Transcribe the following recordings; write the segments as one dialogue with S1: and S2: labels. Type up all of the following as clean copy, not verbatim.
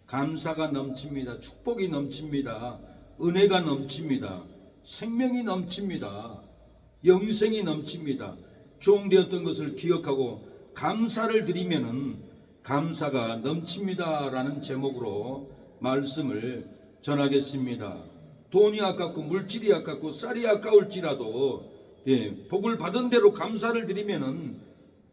S1: 감사가 넘칩니다. 축복이 넘칩니다. 은혜가 넘칩니다. 생명이 넘칩니다. 영생이 넘칩니다. 종되었던 것을 기억하고 감사를 드리면은 감사가 넘칩니다 라는 제목으로 말씀을 전하겠습니다. 돈이 아깝고 물질이 아깝고 쌀이 아까울지라도 복을 받은 대로 감사를 드리면은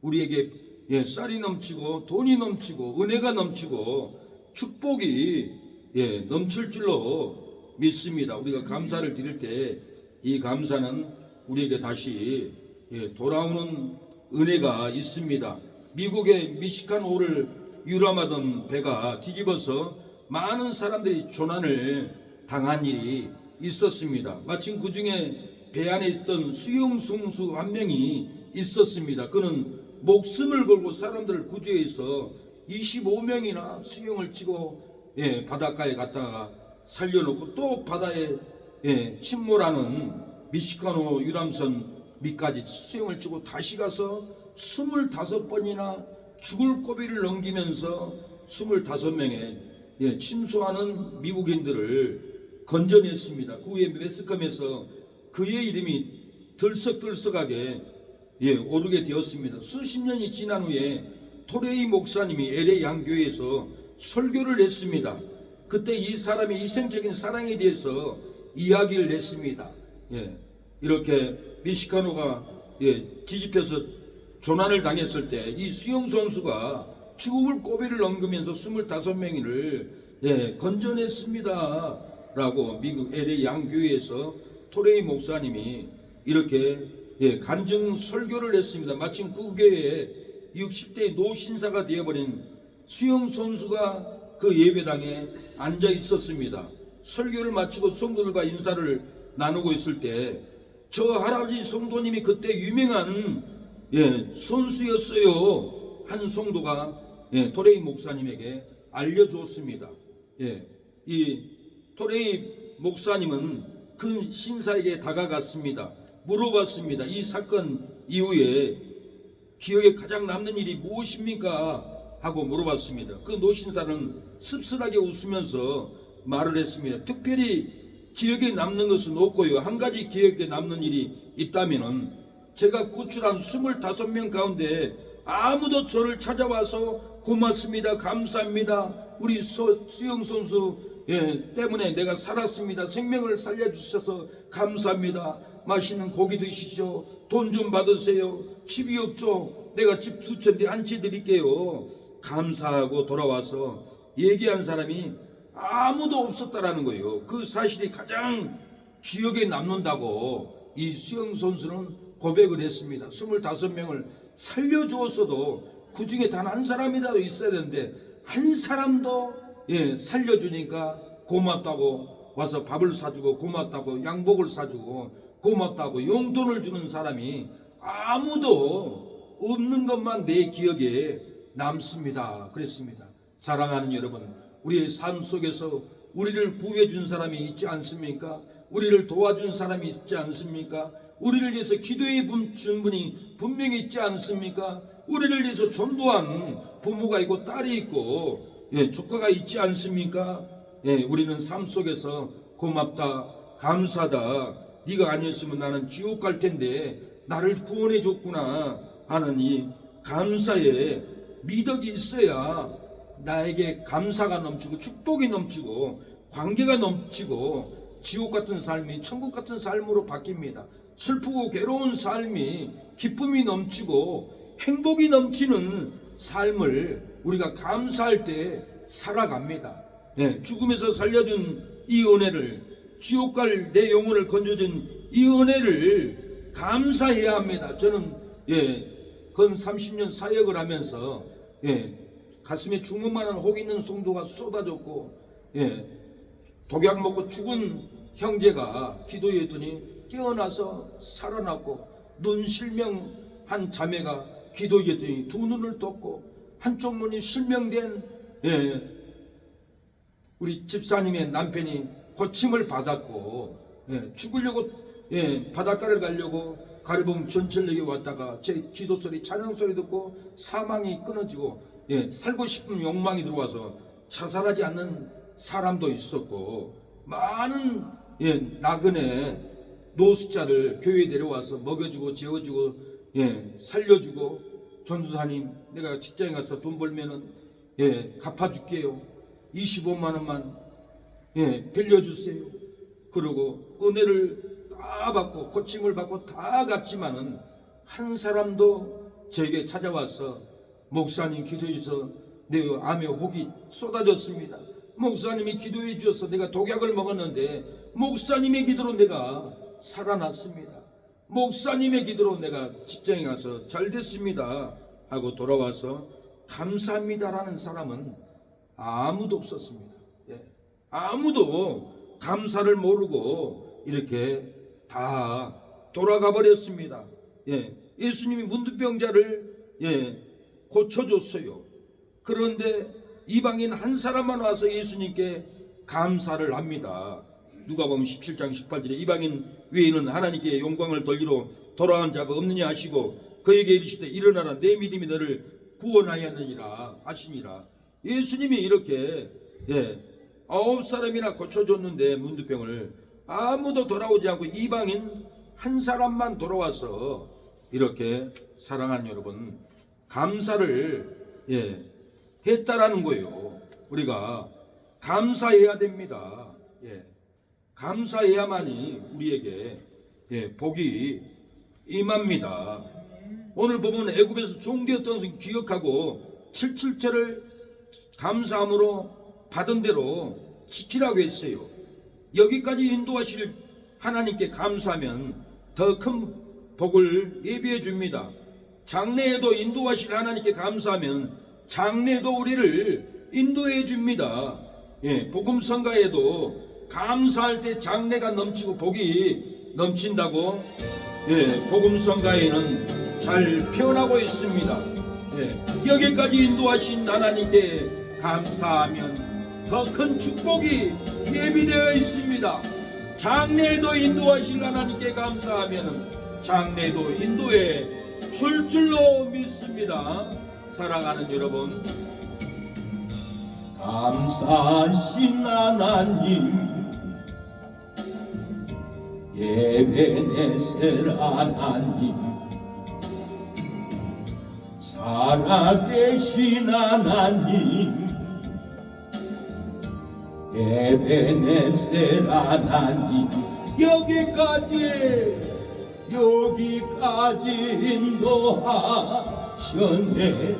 S1: 우리에게 쌀이 넘치고 돈이 넘치고 은혜가 넘치고 축복이 넘칠 줄로 믿습니다. 우리가 감사를 드릴 때 이 감사는 우리에게 다시 돌아오는 은혜가 있습니다. 미국의 미시간호를 유람하던 배가 뒤집어서 많은 사람들이 조난을 당한 일이 있었습니다. 마침 그 중에 배 안에 있던 수영선수 한 명이 있었습니다. 그는 목숨을 걸고 사람들을 구조해서 25명이나 수영을 치고 바닷가에 갔다가 살려놓고 또 바다에 침몰하는 미시간호 유람선 밑까지 수영을 치고 다시 가서 25번이나 죽을 고비를 넘기면서 25명의 침수하는 미국인들을 건져냈습니다. 그 후에 매스컴에서 그의 이름이 들썩들썩하게 오르게 되었습니다. 수십 년이 지난 후에 토레이 목사님이 LA 양교회에서 설교를 했습니다. 그때 이 사람의 이생적인 사랑에 대해서 이야기를 했습니다. 이렇게 미시간호가 뒤집혀서 조난을 당했을 때 이 수영선수가 죽을 고비를 넘기면서 25명을 건져냈습니다 라고 미국 LA 양교회에서 토레이 목사님이 이렇게 간증 설교를 했습니다. 마침 그 교회에 60대 노신사가 되어버린 수영선수가 그 예배당에 앉아 있었습니다. 설교를 마치고 성도들과 인사를 나누고 있을 때 저 할아버지 성도님이 그때 유명한 선수였어요. 한 성도가 토레이 목사님에게 알려주었습니다. 이 토레이 목사님은 그 신사에게 다가갔습니다. 물어봤습니다. 이 사건 이후에 기억에 가장 남는 일이 무엇입니까? 하고 물어봤습니다. 그 노신사는 씁쓸하게 웃으면서 말을 했습니다. 특별히 기억에 남는 것은 없고요. 한 가지 기억에 남는 일이 있다면은 제가 구출한 25명 가운데 아무도 저를 찾아와서 고맙습니다. 감사합니다. 우리 수영선수 때문에 내가 살았습니다. 생명을 살려주셔서 감사합니다. 맛있는 고기 드시죠. 돈 좀 받으세요. 집이 없죠. 내가 집 2,000대 한 채 드릴게요. 감사하고 돌아와서 얘기한 사람이 아무도 없었다라는 거예요. 그 사실이 가장 기억에 남는다고 이 수영선수는 고백을 했습니다. 25명을 살려주었어도 그 중에 단 한 사람이라도 있어야 되는데 한 사람도 살려주니까 고맙다고 와서 밥을 사주고 고맙다고 양복을 사주고 고맙다고 용돈을 주는 사람이 아무도 없는 것만 내 기억에 남습니다. 그랬습니다. 사랑하는 여러분, 우리의 삶 속에서 우리를 구해 준 사람이 있지 않습니까? 우리를 도와준 사람이 있지 않습니까? 우리를 위해서 기도해 준 분이 분명히 있지 않습니까? 우리를 위해서 전도한 부모가 있고 딸이 있고 조카가 있지 않습니까? 우리는 삶 속에서 고맙다, 감사다, 네가 아니었으면 나는 지옥 갈 텐데 나를 구원해 줬구나 하는 이 감사의 미덕이 있어야 나에게 감사가 넘치고 축복이 넘치고 관계가 넘치고 지옥 같은 삶이 천국 같은 삶으로 바뀝니다. 슬프고 괴로운 삶이 기쁨이 넘치고 행복이 넘치는 삶을 우리가 감사할 때 살아갑니다. 죽음에서 살려준 이 은혜를, 지옥 갈 내 영혼을 건져준 이 은혜를 감사해야 합니다. 저는 건 30년 사역을 하면서 가슴에 주먹만한 혹 있는 성도가 쏟아졌고 독약 먹고 죽은 형제가 기도했더니 깨어나서 살아났고 눈 실명한 자매가 기도했더니 두 눈을 떴고 한쪽 눈이 실명된 우리 집사님의 남편이 고침을 받았고 죽으려고 바닷가를 가려고 가리봉 전철역에 왔다가 제 기도 소리 찬양 소리 듣고 사망이 끊어지고 살고 싶은 욕망이 들어와서 자살하지 않는 사람도 있었고, 많은 나그네 노숙자를 교회에 데려와서 먹여주고 재워주고 살려주고, 전도사님 내가 직장에 가서 돈 벌면은 갚아줄게요. 25만 원만 빌려주세요. 그러고 은혜를 다 받고 고침을 받고 다 갔지만은 한 사람도 제게 찾아와서 목사님 기도해 주셔서 내 암에 혹이 쏟아졌습니다. 목사님이 기도해 주셔서 내가 독약을 먹었는데 목사님의 기도로 내가 살아났습니다. 목사님의 기도로 내가 직장에 가서 잘 됐습니다 하고 돌아와서 감사합니다라는 사람은 아무도 없었습니다. 아무도 감사를 모르고 이렇게 다 돌아가 버렸습니다. 예수님이 문둥병자를 고쳐줬어요. 그런데 이방인 한 사람만 와서 예수님께 감사를 합니다. 누가복음 17장 18절에 이방인 외에는 하나님께 영광을 돌리러 돌아간 자가 없느냐 하시고 그에게 이르시되 일어나라 내 믿음이 너를 구원하였느니라 하시니라. 예수님이 이렇게 9사람이나 고쳐줬는데 문둥병을 아무도 돌아오지 않고 이방인 한 사람만 돌아와서 이렇게 사랑하는 여러분 감사를 했다라는 거예요. 우리가 감사해야 됩니다. 감사해야만이 우리에게 복이 임합니다. 오늘 보면 애굽에서 종되었던 것을 기억하고 77절을 감사함으로 받은 대로 지키라고 했어요. 여기까지 인도하실 하나님께 감사하면 더 큰 복을 예비해 줍니다. 장래에도 인도하실 하나님께 감사하면 장래에도 우리를 인도해 줍니다. 복음성가에도 감사할 때 장래가 넘치고 복이 넘친다고 복음성가에는 잘 표현하고 있습니다. 여기까지 인도하신 하나님께 감사하면 더 큰 축복이 예비되어 있습니다. 장래에도 인도하실 하나님께 감사하면 장래에도 인도에 줄 줄로 믿습니다. 사랑하는 여러분, 감사하신 하나님 에베네셀 하나님 살아계신 하나님 에베네셀 하나님 여기까지 인도하셨네.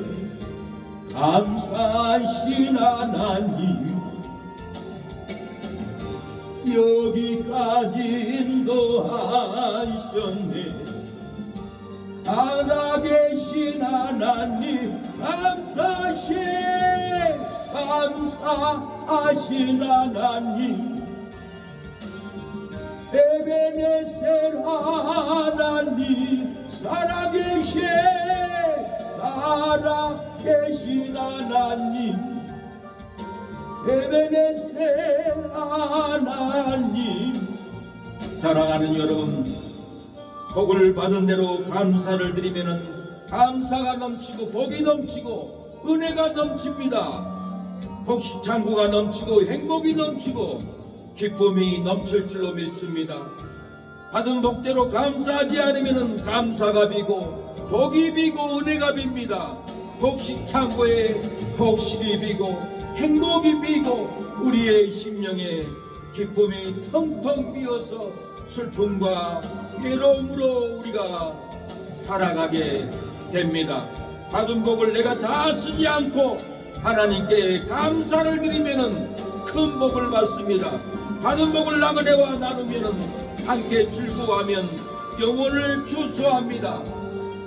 S1: 감사하신 하나님 여기까지 인도하셨네. 살아계신 하나님 감사하신 하나님 에베네셀 하나님 살아계신 하나님 에베네셀 하나님. 사랑하는 여러분, 복을 받은 대로 감사를 드리면은 감사가 넘치고 복이 넘치고 은혜가 넘칩니다. 복식창고가 넘치고 행복이 넘치고 기쁨이 넘칠 줄로 믿습니다. 받은 복대로 감사하지 않으면 감사가 비고 복이 비고 은혜가 빕니다. 복식창고에 복식이 비고 행복이 비고 우리의 심령에 기쁨이 텅텅 비어서 슬픔과 외로움으로 우리가 살아가게 됩니다. 받은 복을 내가 다 쓰지 않고 하나님께 감사를 드리면은 큰 복을 받습니다. 받은 복을 나그네와 나누면은 함께 즐거워하면 영혼을 주소합니다.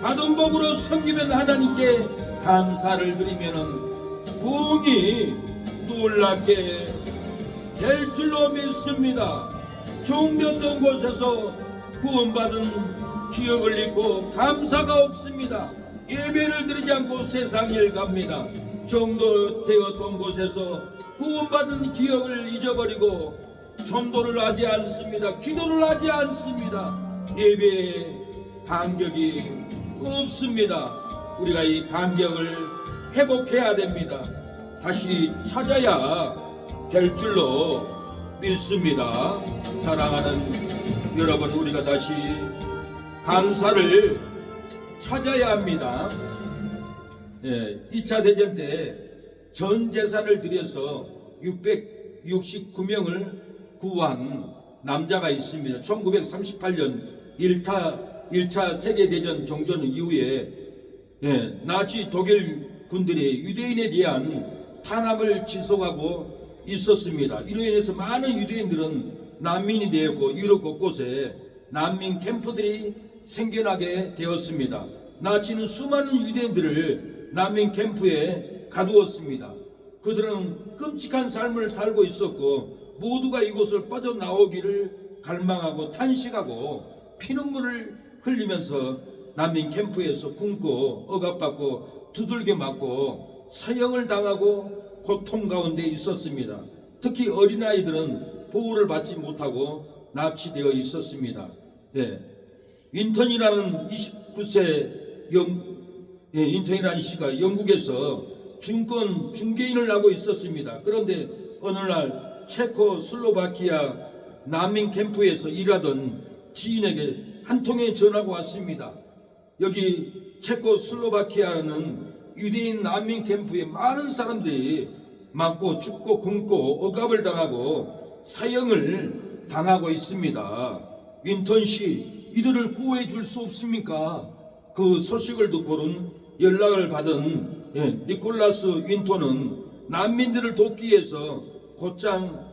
S1: 받은 복으로 섬기면 하나님께 감사를 드리면은 부흥이 놀랍게 될 줄로 믿습니다. 종되었던 곳에서 구원받은 기억을 잊고 감사가 없습니다. 예배를 드리지 않고 세상 일 갑니다. 종도되었던 곳에서 구원받은 기억을 잊어버리고 전도를 하지 않습니다. 기도를 하지 않습니다. 예배에 간격이 없습니다. 우리가 이 간격을 회복해야 됩니다. 다시 찾아야 될 줄로 믿습니다. 사랑하는 여러분, 우리가 다시 감사를 찾아야 합니다. 2차 대전 때 전 재산을 들여서 669명을 구한 남자가 있습니다. 1938년 1차 세계대전 종전 이후에 나치 독일 군들이 유대인에 대한 탄압을 지속하고 있었습니다. 이로 인해서 많은 유대인들은 난민이 되었고 유럽 곳곳에 난민 캠프들이 생겨나게 되었습니다. 나치는 수많은 유대인들을 난민 캠프에 가두었습니다. 그들은 끔찍한 삶을 살고 있었고 모두가 이곳을 빠져나오기를 갈망하고 탄식하고 피눈물을 흘리면서 난민 캠프에서 굶고 억압받고 두들겨 맞고 사형을 당하고 고통 가운데 있었습니다. 특히 어린아이들은 보호를 받지 못하고 납치되어 있었습니다. 윈턴이라는 29세 윈턴이라는 씨가 영국에서 증권 중개인을 하고 있었습니다. 그런데 어느 날 체코슬로바키아 난민 캠프에서 일하던 지인에게 한 통의 전화가 왔습니다. 여기 체코슬로바키아는 유대인 난민 캠프에 많은 사람들이 맞고 죽고 굶고 억압을 당하고 사형을 당하고 있습니다. 윈턴 씨, 이들을 구해 줄 수 없습니까? 그 소식을 듣고는 연락을 받은 니콜라스 윈턴은 난민들을 돕기 위해서 곧장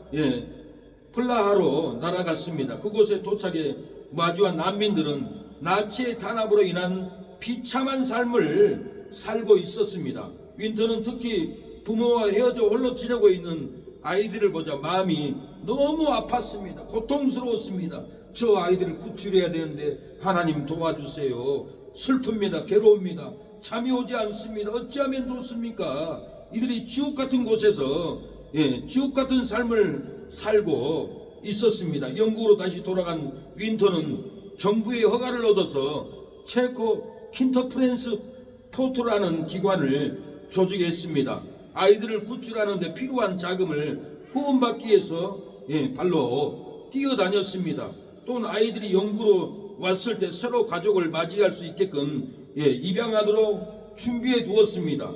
S1: 플라하로 날아갔습니다. 그곳에 도착해 마주한 난민들은 나치의 탄압으로 인한 비참한 삶을 살고 있었습니다. 윈턴은 특히 부모와 헤어져 홀로 지내고 있는 아이들을 보자 마음이 너무 아팠습니다. 고통스러웠습니다. 저 아이들을 구출해야 되는데 하나님 도와주세요. 슬픕니다. 괴로웁니다. 잠이 오지 않습니다. 어찌하면 좋습니까? 이들이 지옥 같은 곳에서 지옥 같은 삶을 살고 있었습니다. 영국으로 다시 돌아간 윈턴은 정부의 허가를 얻어서 체코 킨터프렌스 포트라는 기관을 조직했습니다. 아이들을 구출하는 데 필요한 자금을 후원받기 위해서 발로 뛰어다녔습니다. 또는 아이들이 영국으로 왔을 때 새로 가족을 맞이할 수 있게끔 입양하도록 준비해 두었습니다.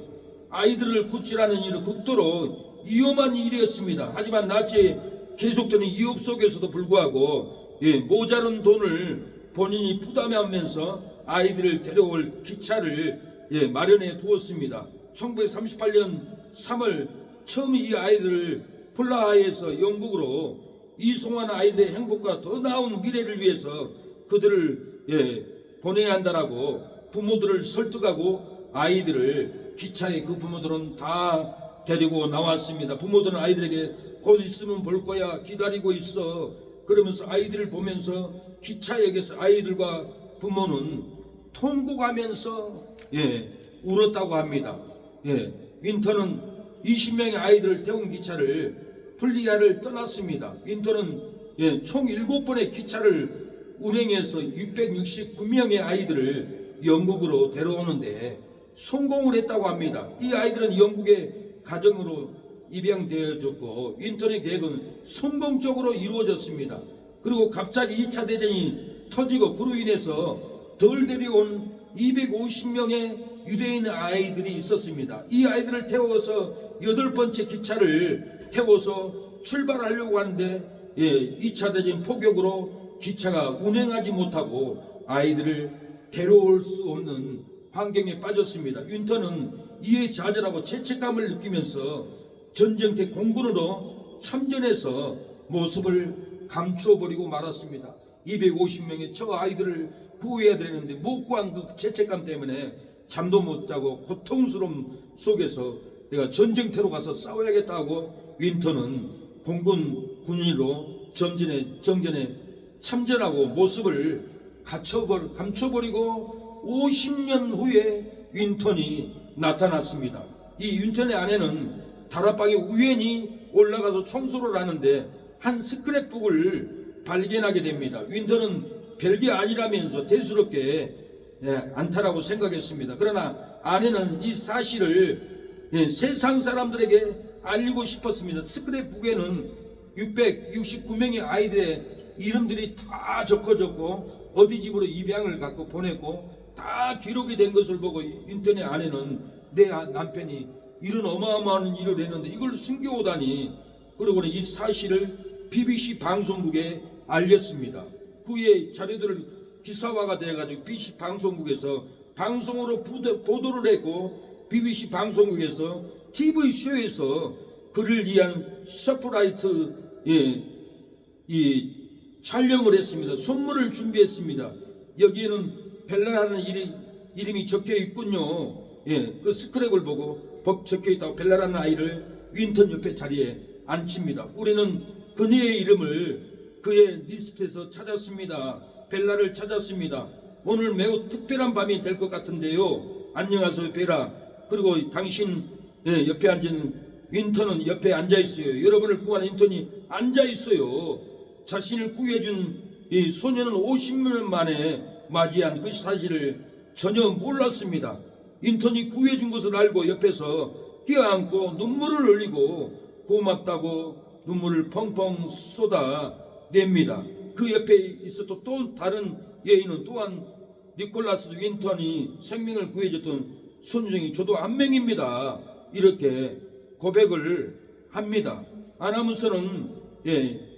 S1: 아이들을 구출하는 일은 극도로 위험한 일이었습니다. 하지만 나치의 계속되는 위협 속에서도 불구하고 모자른 돈을 본인이 부담하면서 아이들을 데려올 기차를 마련해 두었습니다. 1938년 3월 처음 이 아이들을 플라하에서 영국으로 이송한 아이들의 행복과 더 나은 미래를 위해서 그들을 보내야 한다라고 부모들을 설득하고 아이들을 기차에 그 부모들은 다 데리고 나왔습니다. 부모들은 아이들에게 곧 있으면 볼 거야, 기다리고 있어, 그러면서 아이들을 보면서 기차역에서 아이들과 부모는 통곡하면서 울었다고 합니다. 윈턴은 20명의 아이들을 태운 기차를 플리아를 떠났습니다. 윈턴은 총 7번의 기차를 운행해서 669명의 아이들을 영국으로 데려오는데 성공을 했다고 합니다. 이 아이들은 영국의 가정으로 입양되어졌고 윈턴의 계획은 성공적으로 이루어졌습니다. 그리고 갑자기 2차 대전이 터지고 그로 인해서 덜 데려온 250명의 유대인 아이들이 있었습니다. 이 아이들을 태워서 8번째 기차를 태워서 출발하려고 하는데 2차 대전 폭격으로 기차가 운행하지 못하고 아이들을 데려올 수 없는 환경에 빠졌습니다. 윈턴은 이에 좌절하고 죄책감을 느끼면서 전쟁터 공군으로 참전해서 모습을 감추어버리고 말았습니다. 250명의 저 아이들을 구해야 되는데 못 구한 그 죄책감 때문에 잠도 못 자고 고통스러움 속에서 내가 전쟁터로 가서 싸워야겠다고 윈턴은 공군 군인으로 정전에 참전하고 모습을 감춰버리고 50년 후에 윈턴이 나타났습니다. 이 윈턴의 아내는 다락방에 우연히 올라가서 청소를 하는데 한 스크랩북을 발견하게 됩니다. 윈턴은 별게 아니라면서 대수롭게 안타라고 생각했습니다. 그러나 아내는 이 사실을 세상 사람들에게 알리고 싶었습니다. 스크랩북에는 669명의 아이들의 이름들이 다 적혀졌고 어디 집으로 입양을 갖고 보냈고 다 기록이 된 것을 보고 인터넷 안에는 내 남편이 이런 어마어마한 일을 했는데 이걸 숨겨오다니, 그러고는 이 사실을 BBC 방송국에 알렸습니다. 그의 자료들을 기사화가 돼가지고 BBC 방송국에서 방송으로 보도를 했고 BBC 방송국에서 TV쇼에서 그를 위한 서프라이트 이 촬영을 했습니다. 선물을 준비했습니다. 여기에는 벨라라는 이름이 적혀 있군요. 그 스크랩을 보고 적혀 있다고 벨라라는 아이를 윈턴 옆에 자리에 앉힙니다. 우리는 그녀의 이름을 그의 리스트에서 찾았습니다. 벨라를 찾았습니다. 오늘 매우 특별한 밤이 될 것 같은데요. 안녕하세요 벨라. 그리고 당신 옆에 앉은 윈턴은 옆에 앉아있어요. 여러분을 구한 윈턴이 앉아있어요. 자신을 구해준 이 소년은 50년 만에 맞이한 그 사실을 전혀 몰랐습니다. 윈턴이 구해준 것을 알고 옆에서 끼어안고 눈물을 흘리고 고맙다고 눈물을 펑펑 쏟아냅니다. 그 옆에 있었던 또 다른 여인은 또한 니콜라스 윈턴이 생명을 구해줬던 손정이 저도 안맹입니다. 이렇게 고백을 합니다. 아나운서는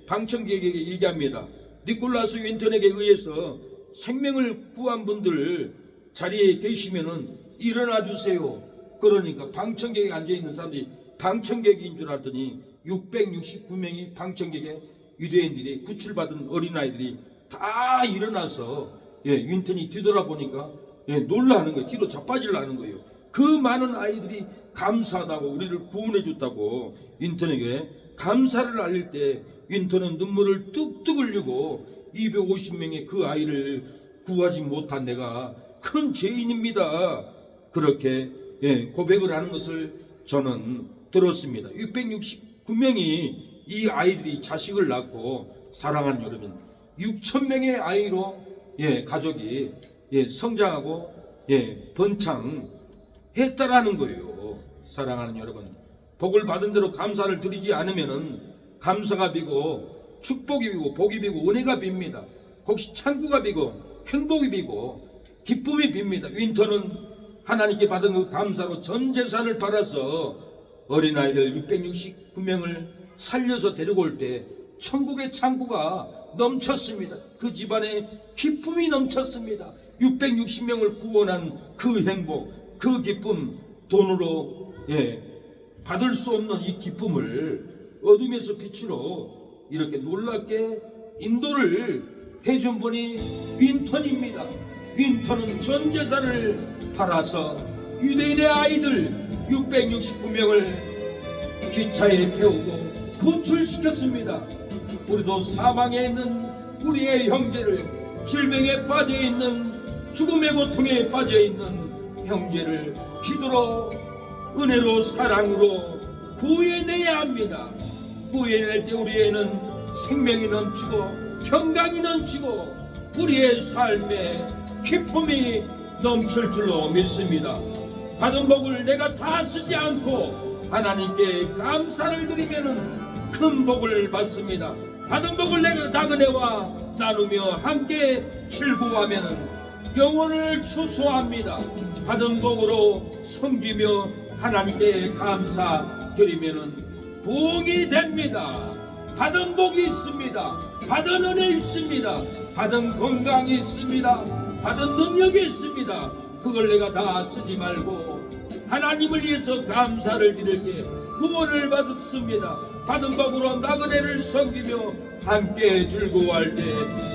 S1: 방청객에게 얘기합니다. 니콜라스 윈턴에게 의해서 생명을 구한 분들 자리에 계시면은 일어나 주세요. 그러니까 방청객에 앉아있는 사람들이 방청객인 줄 알았더니 669명이 방청객에 유대인들이 구출받은 어린아이들이 다 일어나서 윈턴이 뒤돌아보니까 놀라는 거예요. 뒤로 자빠지려는 거예요. 그 많은 아이들이 감사하다고 우리를 구원해 줬다고 윈턴에게 감사를 알릴 때 윈턴은 눈물을 뚝뚝 흘리고 250명의 그 아이를 구하지 못한 내가 큰 죄인입니다. 그렇게 고백을 하는 것을 저는 들었습니다. 669명이 이 아이들이 자식을 낳고 사랑하는 여러분 6,000명의 아이로 가족이 성장하고 번창했다라는 거예요. 사랑하는 여러분, 복을 받은 대로 감사를 드리지 않으면은 감사가 비고 축복이 비고 복이 비고 은혜가 빕니다. 혹시 창구가 비고 행복이 비고 기쁨이 빕니다. 윈턴은 하나님께 받은 그 감사로 전 재산을 팔아서 어린아이들 669명을 살려서 데리고 올 때 천국의 창구가 넘쳤습니다. 그 집안에 기쁨이 넘쳤습니다. 660명을 구원한 그 행복, 그 기쁨, 돈으로 받을 수 없는 이 기쁨을 어둠에서 빛으로 이렇게 놀랍게 인도를 해준 분이 윈턴입니다. 윈턴은 전 재산을 팔아서 유대인의 아이들 669명을 기차에 태우고 구출시켰습니다. 우리도 사망에 있는 우리의 형제를, 질병에 빠져있는, 죽음의 고통에 빠져있는 형제를 기도로, 은혜로, 사랑으로 구해내야 합니다. 구해낼 때 우리에는 생명이 넘치고 평강이 넘치고 우리의 삶에 기쁨이 넘칠 줄로 믿습니다. 받은 복을 내가 다 쓰지 않고 하나님께 감사를 드리면은 큰 복을 받습니다. 받은 복을 내가 나그네와 나누며 함께 즐거워하면은 영혼을 추수합니다. 받은 복으로 섬기며 하나님께 감사드리면은 복이 됩니다. 받은 복이 있습니다. 받은 은혜 있습니다. 받은 건강이 있습니다. 받은 능력이 있습니다. 그걸 내가 다 쓰지 말고 하나님을 위해서 감사를 드릴 때 구원을 받았습니다. 받은 복으로 나그네를 섬기며 함께 즐거워할 때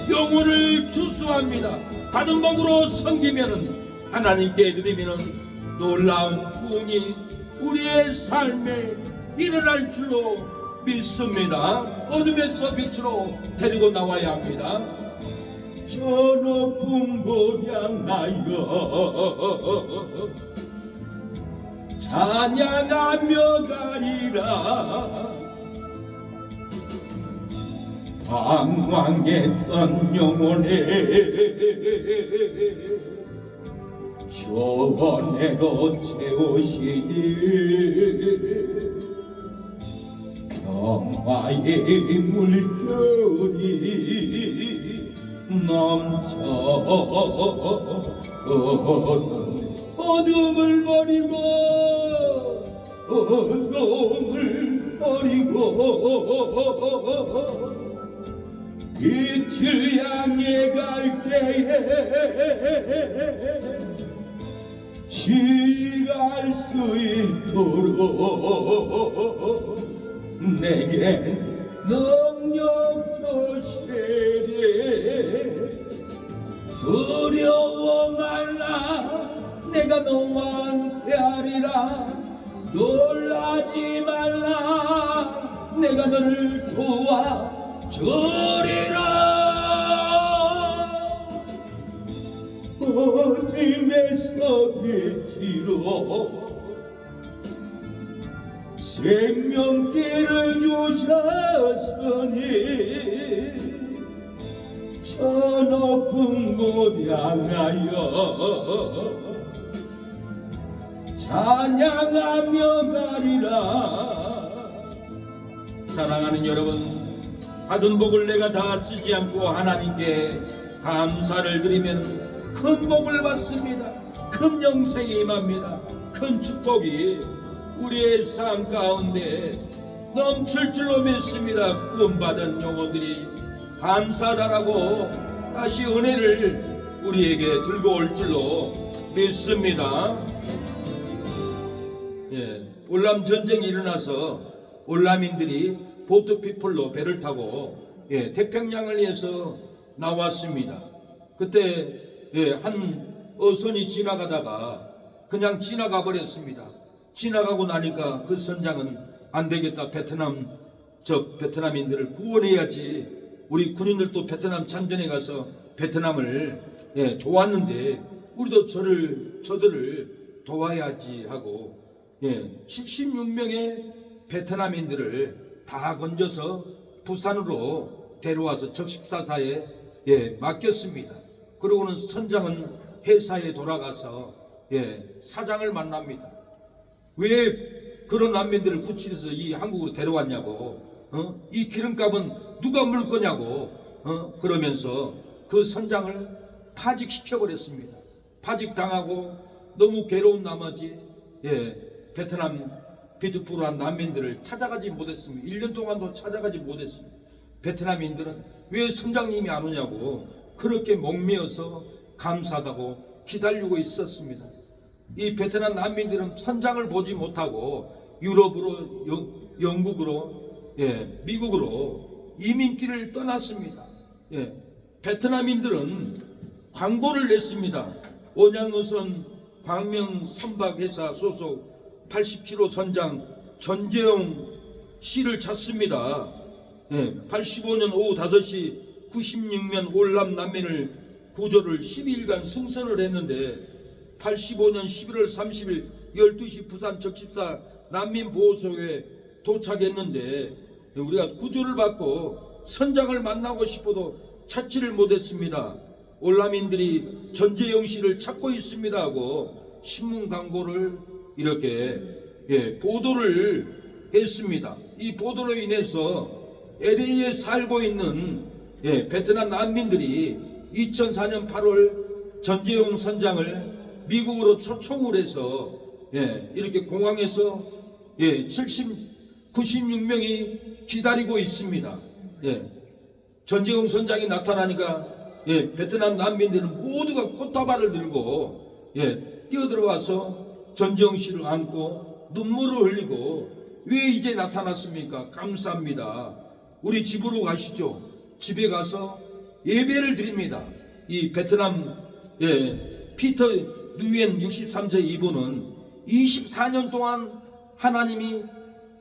S1: 영혼을 추수합니다. 받은 복으로 섬기면은 하나님께 드리면은 놀라운 부흥이 우리의 삶에 일어날 줄로 믿습니다. 어둠에서 빛으로 데리고 나와야 합니다. 저 높은 곳 향하여 찬양하며 가리라. 방황했던 영혼에
S2: 전해로 채우시니 평화의 물결이 넘쳐 어둠을 버리고 어둠을 버리고 빛을 향해 갈 때에 지갈 수 있도록 내게 능력 주시리. 두려워 말라 내가 너와 함께하리라. 놀라지 말라 내가 너를 도와주리라. 어둠에서 빛으로 생명길을 주셨으니 저 높은 곳 향하여 찬양하며 가리라.
S1: 사랑하는 여러분, 받은 복을 내가 다 쓰지 않고 하나님께 감사를 드리면 큰 복을 받습니다. 큰 영생이 임합니다. 큰 축복이 우리의 삶 가운데 넘칠 줄로 믿습니다. 구원받은 영혼들이 감사하다라고 다시 은혜를 우리에게 들고 올 줄로 믿습니다. 올람 전쟁이 일어나서 올람인들이 보트피플로 배를 타고 태평양을 위해서 나왔습니다. 그때 한 어선이 지나가다가 그냥 지나가 버렸습니다. 지나가고 나니까 그 선장은 안 되겠다. 베트남인들을 구원해야지. 우리 군인들도 베트남 참전에 가서 베트남을 도왔는데 우리도 저들을 도와야지 하고 76명의 베트남인들을 다 건져서 부산으로 데려와서 적십사사에 맡겼습니다. 그러고는 선장은 회사에 돌아가서 사장을 만납니다. 왜 그런 난민들을 구출해서 이 한국으로 데려왔냐고, 이 기름값은 누가 물 거냐고, 그러면서 그 선장을 파직시켜버렸습니다. 파직당하고 너무 괴로운 나머지 베트남 비투프루한 난민들을 찾아가지 못했습니다. 1년 동안도 찾아가지 못했습니다. 베트남인들은 왜 선장님이 안 오냐고 그렇게 목매어서 감사하다고 기다리고 있었습니다. 이 베트남 난민들은 선장을 보지 못하고 유럽으로, 영국으로, 미국으로 이민길을 떠났습니다. 베트남인들은 광고를 냈습니다. 온양어선 광명선박회사 소속 87호 선장 전재용 씨를 찾습니다. 85년 오후 5시 96명 올람 난민을 구조를 12일간 승선을 했는데 85년 11월 30일 12시 부산 적십사 난민보호소에 도착했는데 우리가 구조를 받고 선장을 만나고 싶어도 찾지를 못했습니다. 올람인들이 전재영 씨를 찾고 있습니다 하고 신문 광고를 이렇게 보도를 했습니다. 이 보도로 인해서 LA에 살고 있는 베트남 난민들이 2004년 8월 전재용 선장을 미국으로 초청을 해서 이렇게 공항에서 96명이 기다리고 있습니다. 전재용 선장이 나타나니까 베트남 난민들은 모두가 꽃다발을 들고 뛰어들어와서 전재용 씨를 안고 눈물을 흘리고 왜 이제 나타났습니까? 감사합니다. 우리 집으로 가시죠. 집에 가서 예배를 드립니다. 이 베트남 피터 누엔 63세 이분은 24년 동안 하나님이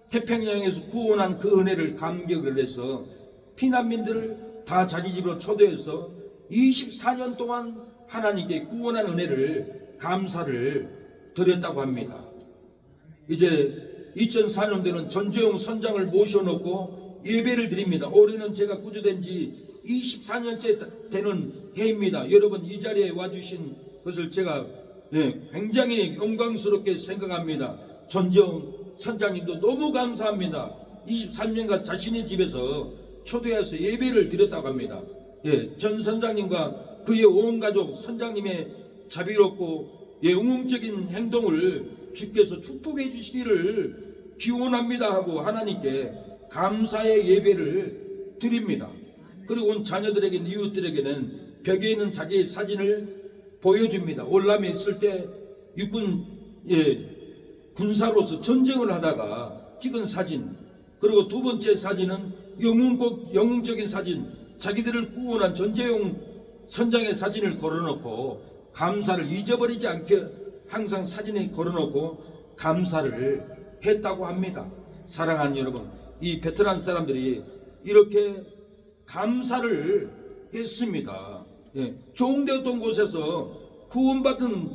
S1: 태평양에서 구원한 그 은혜를 감격을 해서 피난민들을 다 자기 집으로 초대해서 24년 동안 하나님께 구원한 은혜를 감사를 드렸다고 합니다. 이제 2004년도에는 전재용 선장을 모셔놓고 예배를 드립니다. 올해는 제가 구조된 지 24년째 되는 해입니다. 여러분 이 자리에 와주신 것을 제가 굉장히 영광스럽게 생각합니다. 전재웅 선장님도 너무 감사합니다. 23년간 자신의 집에서 초대해서 예배를 드렸다고 합니다. 전 선장님과 그의 온 가족, 선장님의 자비롭고 응용적인 행동을 주께서 축복해 주시기를 기원합니다 하고 하나님께 감사의 예배를 드립니다. 그리고 온 자녀들에게, 이웃들에게는 벽에 있는 자기의 사진을 보여줍니다. 월남에 있을 때 육군 군사로서 전쟁을 하다가 찍은 사진, 그리고 두 번째 사진은 영웅적인 사진, 자기들을 구원한 전재용 선장의 사진을 걸어놓고 감사를 잊어버리지 않게 항상 사진에 걸어놓고 감사를 했다고 합니다. 사랑하는 여러분, 이 베트남 사람들이 이렇게 감사를 했습니다. 종되었던 곳에서 구원받은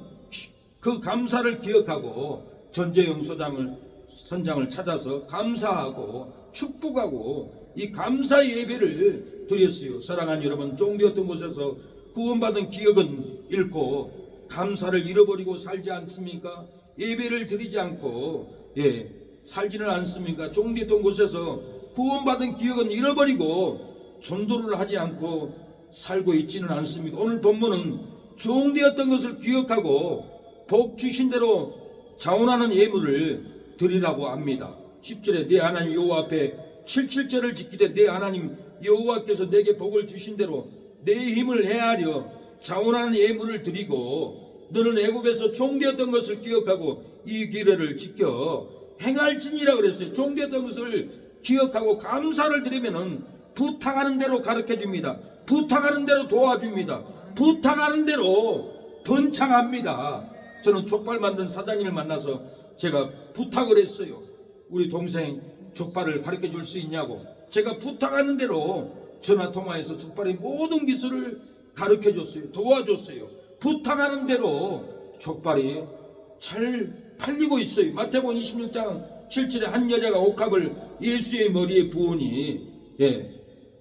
S1: 그 감사를 기억하고 전재용 선장을 찾아서 감사하고 축복하고 이 감사의 예배를 드렸어요. 사랑하는 여러분, 종되었던 곳에서 구원받은 기억은 잃고 감사를 잃어버리고 살지 않습니까? 예배를 드리지 않고 살지는 않습니까? 종되었던 곳에서 구원받은 기억은 잃어버리고 전도를 하지 않고 살고 있지는 않습니까? 오늘 본문은 종되었던 것을 기억하고 복 주신 대로 자원하는 예물을 드리라고 합니다. 10절에 내 하나님 여호와 앞에 77절을 지키되 내 하나님 여호와께서 내게 복을 주신 대로 내 힘을 헤아려 자원하는 예물을 드리고 너는 애굽에서 종되었던 것을 기억하고 이 규례를 지켜 행할지니라 그랬어요. 종되었던 것을 기억하고 감사를 드리면은 부탁하는 대로 가르쳐 줍니다. 부탁하는 대로 도와줍니다. 부탁하는 대로 번창합니다. 저는 족발 만든 사장님을 만나서 제가 부탁을 했어요. 우리 동생 족발을 가르쳐 줄 수 있냐고. 제가 부탁하는 대로 전화통화해서 족발의 모든 기술을 가르쳐 줬어요. 도와줬어요. 부탁하는 대로 족발이 잘 팔리고 있어요. 마태복음 26장 7절에 한 여자가 옥합을 예수의 머리에 부으니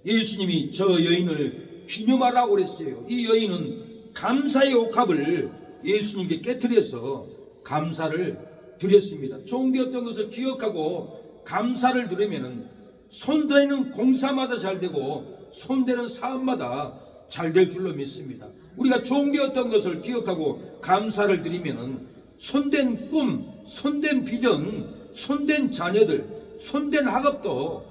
S1: 예수님이 저 여인을 기념하라고 그랬어요. 이 여인은 감사의 옥합을 예수님께 깨트려서 감사를 드렸습니다. 종되었던 것을 기억하고 감사를 드리면은 손대는 공사마다 잘 되고 손대는 사업마다 잘 될 줄로 믿습니다. 우리가 종되었던 것을 기억하고 감사를 드리면은 손댄 꿈, 손댄 비전, 손댄 자녀들, 손댄 학업도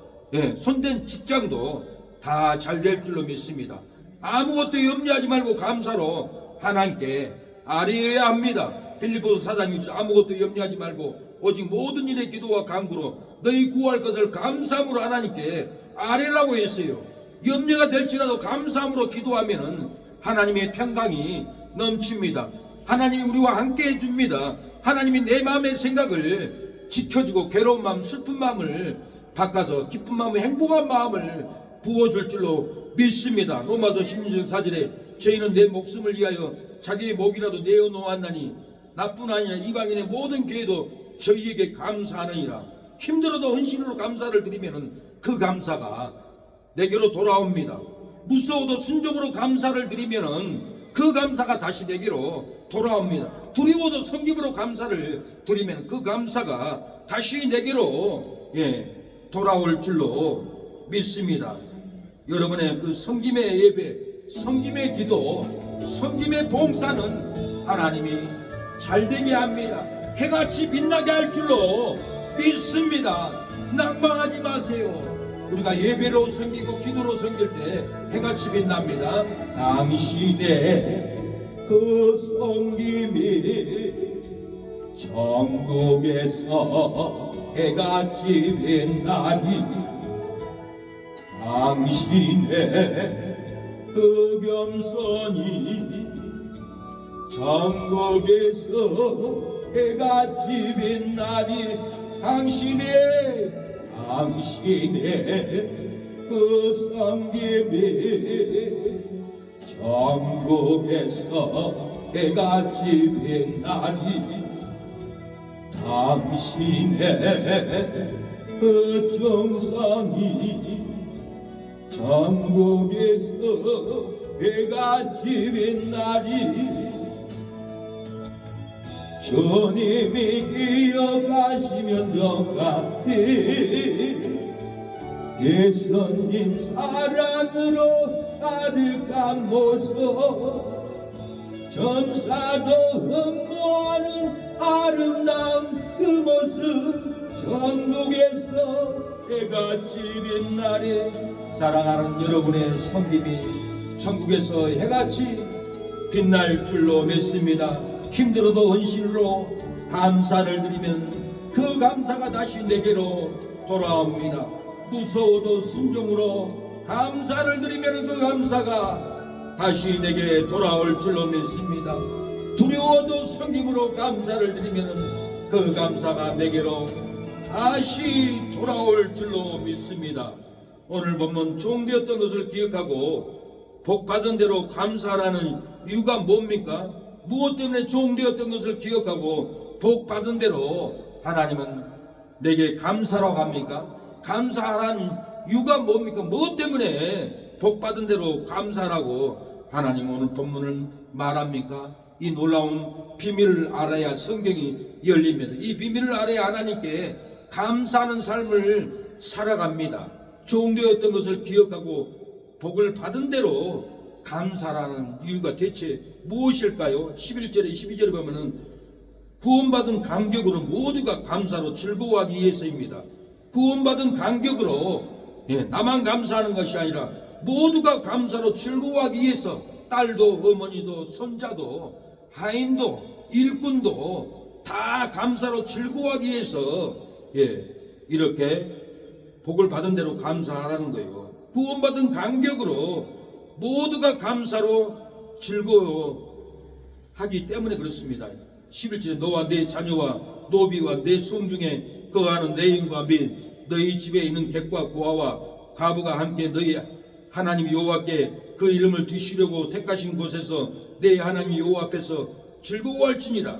S1: 손댄 직장도 다 잘 될 줄로 믿습니다. 아무것도 염려하지 말고 감사로 하나님께 아뢰어야 합니다. 빌립보서 4장 6절 아무것도 염려하지 말고 오직 모든 일에 기도와 간구로 너희 구할 것을 감사함으로 하나님께 아뢰라고 했어요. 염려가 될지라도 감사함으로 기도하면은 하나님의 평강이 넘칩니다. 하나님이 우리와 함께 해줍니다. 하나님이 내 마음의 생각을 지켜주고 괴로운 마음, 슬픈 마음을 바꿔서 기쁜 마음을, 행복한 마음을 부어줄 줄로 믿습니다. 로마서 16장 4절에 저희는 내 목숨을 위하여 자기의 목이라도 내어놓았나니 나뿐 아니라 이방인의 모든 교회도 저희에게 감사하느니라. 힘들어도 헌신으로 감사를 드리면 그 감사가 내게로 돌아옵니다. 무서워도 순종으로 감사를 드리면 그 감사가 다시 내게로 돌아옵니다. 두려워도 섬김으로 감사를 드리면 그 감사가 다시 내게로 돌아올 줄로 믿습니다. 여러분의 그 섬김의 예배, 섬김의 기도, 섬김의 봉사는 하나님이 잘되게 합니다. 해같이 빛나게 할 줄로 믿습니다. 낭망하지 마세요. 우리가 예배로 섬기고 기도로 섬길 때 해같이 빛납니다. 당신의 그 섬김이 전국에서 해같이 빛나니 당신의 그 겸손이 전국에서 해같이 빛나니 당신의 그 섬김이 전국에서 해같이 빛나니 당신의 그 정성이 전국에서 해같이 빛나니
S2: 주님이 기억하시면 정가히 예수님 사랑으로 가득한 모습 점사도 흠모하는 아름다운 그 모습 전국에서 해같이 빛나리 사랑하는 여러분의 섬김이 전국에서 해같이 빛날 줄로 믿습니다. 힘들어도 헌신으로 감사를 드리면 그 감사가 다시 내게로 돌아옵니다. 무서워도 순종으로 감사를 드리면 그 감사가 다시 내게 돌아올 줄로 믿습니다. 두려워도 섬김으로 감사를 드리면 그 감사가 내게로 다시 돌아올 줄로 믿습니다. 오늘 본문 종되었던 것을 기억하고 복받은 대로 감사하라는 이유가 뭡니까? 무엇 때문에 종되었던 것을 기억하고 복받은 대로 하나님은 내게 감사라고 합니까? 감사하라는 이유가 뭡니까? 무엇 때문에 복받은 대로 감사하라고 하나님 오늘 본문을 말합니까? 이 놀라운 비밀을 알아야 성경이 열립니다. 이 비밀을 알아야 하나님께 감사하는 삶을 살아갑니다. 종되었던 것을 기억하고 복을 받은 대로 감사라는 이유가 대체 무엇일까요? 11절에 12절에 보면은 구원받은 감격으로 모두가 감사로 즐거워하기 위해서입니다. 구원받은 감격으로 나만 감사하는 것이 아니라 모두가 감사로 즐거워하기 위해서 딸도 어머니도 손자도 하인도 일꾼도 다 감사로 즐거워하기 위해서 이렇게 복을 받은 대로 감사하라는 거예요. 구원받은 감격으로 모두가 감사로 즐거워하기 때문에 그렇습니다. 11절에 너와 내 자녀와 노비와 내 송중에 거하는 내 인과 및 너희 집에 있는 객과 고아와 과부가 함께 너희 하나님 여호와께 그 이름을 두시려고 택하신 곳에서 내 하나님 여호와 앞에서 즐거워할지니라.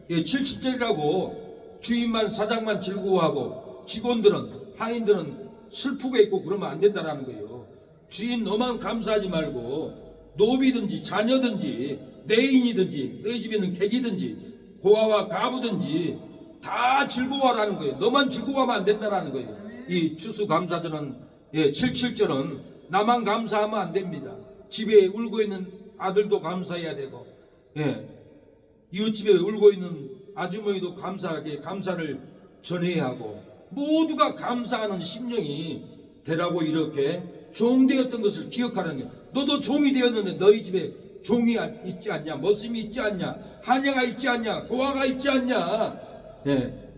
S2: 70절이라고 주인만 사장만 즐거워하고 직원들은 하인들은 슬프고 있고 그러면 안 된다라는 거예요. 주인 너만 감사하지 말고 노비든지 자녀든지 내인이든지 너희 집에 있는 객이든지 고아와 가부든지 다 즐거워하라는 거예요. 너만 즐거워하면 안 된다라는 거예요. 이 추수감사절은 77절은 나만 감사하면 안 됩니다. 집에 울고 있는 아들도 감사해야 되고 이웃집에 울고 있는 아주머니도 감사하게 감사를 전해야 하고 모두가 감사하는 심령이 되라고 이렇게 종되었던 것을 기억하는 거예요. 너도 종이 되었는데 너희 집에 종이 있지 않냐? 머슴이 있지 않냐? 하녀가 있지 않냐? 고아가 있지 않냐?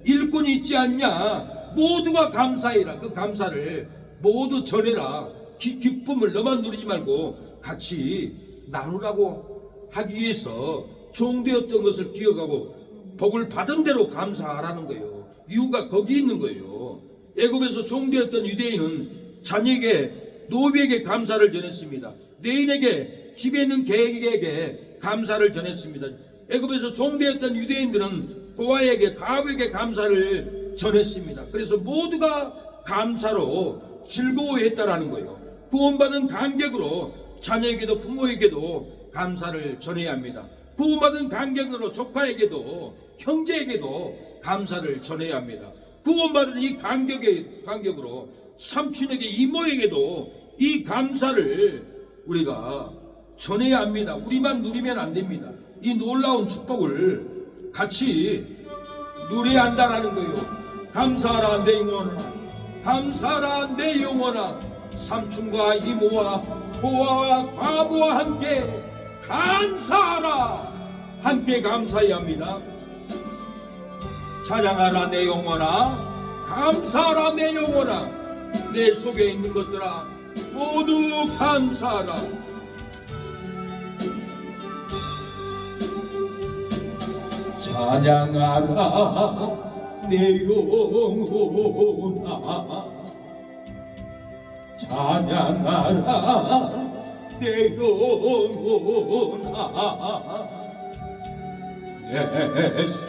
S2: 일꾼이 있지 않냐? 모두가 감사해라. 그 감사를 모두 전해라. 기쁨을 너만 누리지 말고 같이 나누라고 하기 위해서 종되었던 것을 기억하고 복을 받은 대로 감사하라는 거예요. 이유가 거기 있는 거예요. 애굽에서 종되었던 유대인은 자녀에게 노비에게 감사를 전했습니다. 내인에게 집에 있는 개에게 감사를 전했습니다. 애굽에서 종되었던 유대인들은 고아에게 가부에게 감사를 전했습니다. 그래서 모두가 감사로 즐거워했다라는 거예요. 구원받은 감격으로 자녀에게도 부모에게도 감사를 전해야 합니다. 구원받은 감격으로 조카에게도 형제에게도 감사를 전해야 합니다. 구원받은 이 감격으로 삼촌에게 이모에게도 이 감사를 우리가 전해야 합니다. 우리만 누리면 안 됩니다. 이 놀라운 축복을 같이 누려야 한다라는 거예요. 감사하라 내 영혼아, 감사하라 내 영혼아. 삼촌과 이모와 고아와 과부와 함께 감사하라. 함께 감사해야 합니다. 찬양하라 내 영혼아, 감사하라 내 영혼아. 내 속에 있는 것들아 모두 감사하라. 찬양하라 내 영혼아, 찬양하라 내 영혼아. 내 속에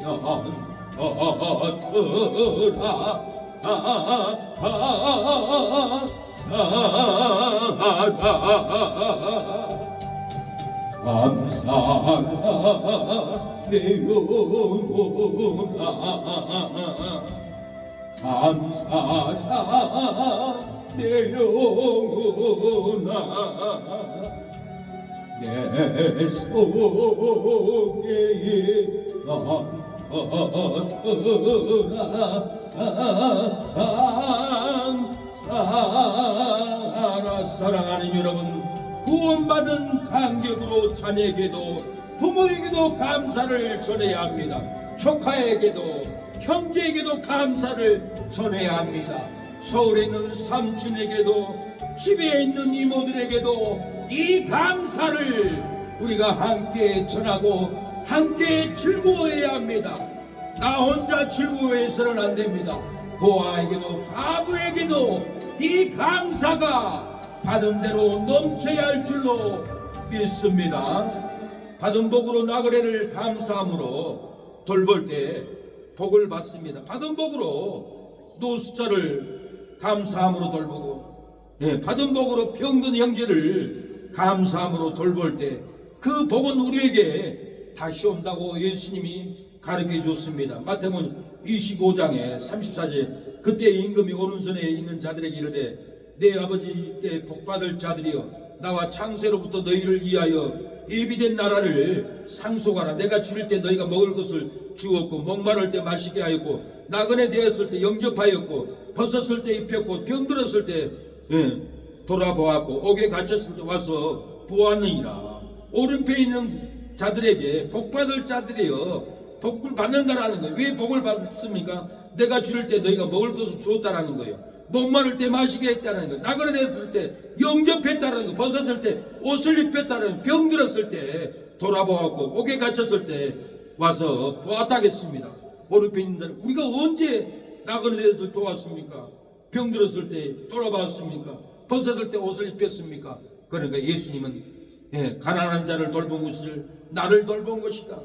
S2: 난 어떠라 감사하라. 감사하라 내 영혼아 감사하라 내 영혼아 내 속에 감사하라. 사랑하는 여러분, 구원받은 간격으로 자녀에게도 부모에게도 감사를 전해야 합니다. 조카에게도 형제에게도 감사를 전해야 합니다. 서울에 있는 삼촌에게도 집에 있는 이모들에게도 이 감사를 우리가 함께 전하고 함께 즐거워해야 합니다. 나 혼자 즐거워해서는 안 됩니다. 고아에게도 가부에게도 이 감사가 받은 대로 넘쳐야 할 줄로 믿습니다. 받은 복으로 나그네를 감사함으로 돌볼 때 복을 받습니다. 받은 복으로 노숙자를 감사함으로 돌보고, 받은 복으로 병든 형제를 감사함으로 돌볼 때 그 복은 우리에게 다시 온다고 예수님이 가르쳐 줬습니다. 마태복음 25장에 34절, 그때 임금이 오른손에 있는 자들에게 이르되 내 아버지께 복받을 자들이여 나와 창세로부터 너희를 위하여 예비된 나라를 상속하라. 내가 줄일 때 너희가 먹을 것을 주었고 목마를 때 마시게 하였고 나그네 되었을 때 영접하였고 벗었을 때 입혔고 병들었을 때 돌아보았고 옥에 갇혔을 때 와서 보았느니라. 오른편에 있는 자들에게 복받을 자들이여 복을 받는다라는 거예요. 왜 복을 받습니까? 내가 줄일 때 너희가 먹을 것을 주었다라는 거예요. 목마를 때 마시게 했다는 거예요. 나그네 되었을 때 영접했다는 거, 벗었을 때 옷을 입혔다는, 병들었을 때 돌아보았고 옥에 갇혔을 때 와서 보았다겠습니다. 오른편인들 우리가 언제 나그네 되어서 도왔습니까? 병들었을 때 돌아봤습니까? 벗었을 때 옷을 입혔습니까? 그러니까 예수님은 가난한 자를 돌본 것을 나를 돌본 것이다.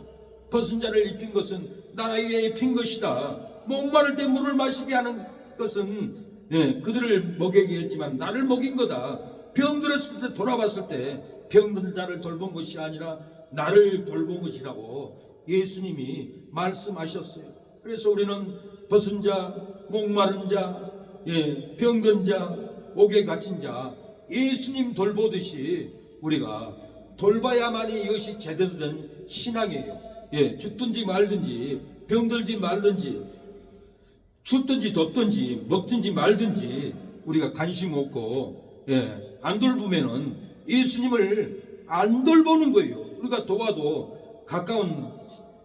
S2: 벗은 자를 입힌 것은 나를 위해 입힌 것이다. 목마를 때 물을 마시게 하는 것은 그들을 먹이게 했지만 나를 먹인 거다. 병들었을 때 돌아봤을 때 병든 자를 돌본 것이 아니라 나를 돌본 것이라고 예수님이 말씀하셨어요. 그래서 우리는 벗은 자, 목마른 자, 병든 자, 옥에 갇힌 자 예수님 돌보듯이 우리가 돌봐야만이 이것이 제대로 된 신앙이에요. 죽든지 말든지 병들지 말든지 춥든지 덥든지 먹든지 말든지 우리가 관심 없고 안 돌보면은 예수님을 안 돌보는 거예요. 우리가 도와도 가까운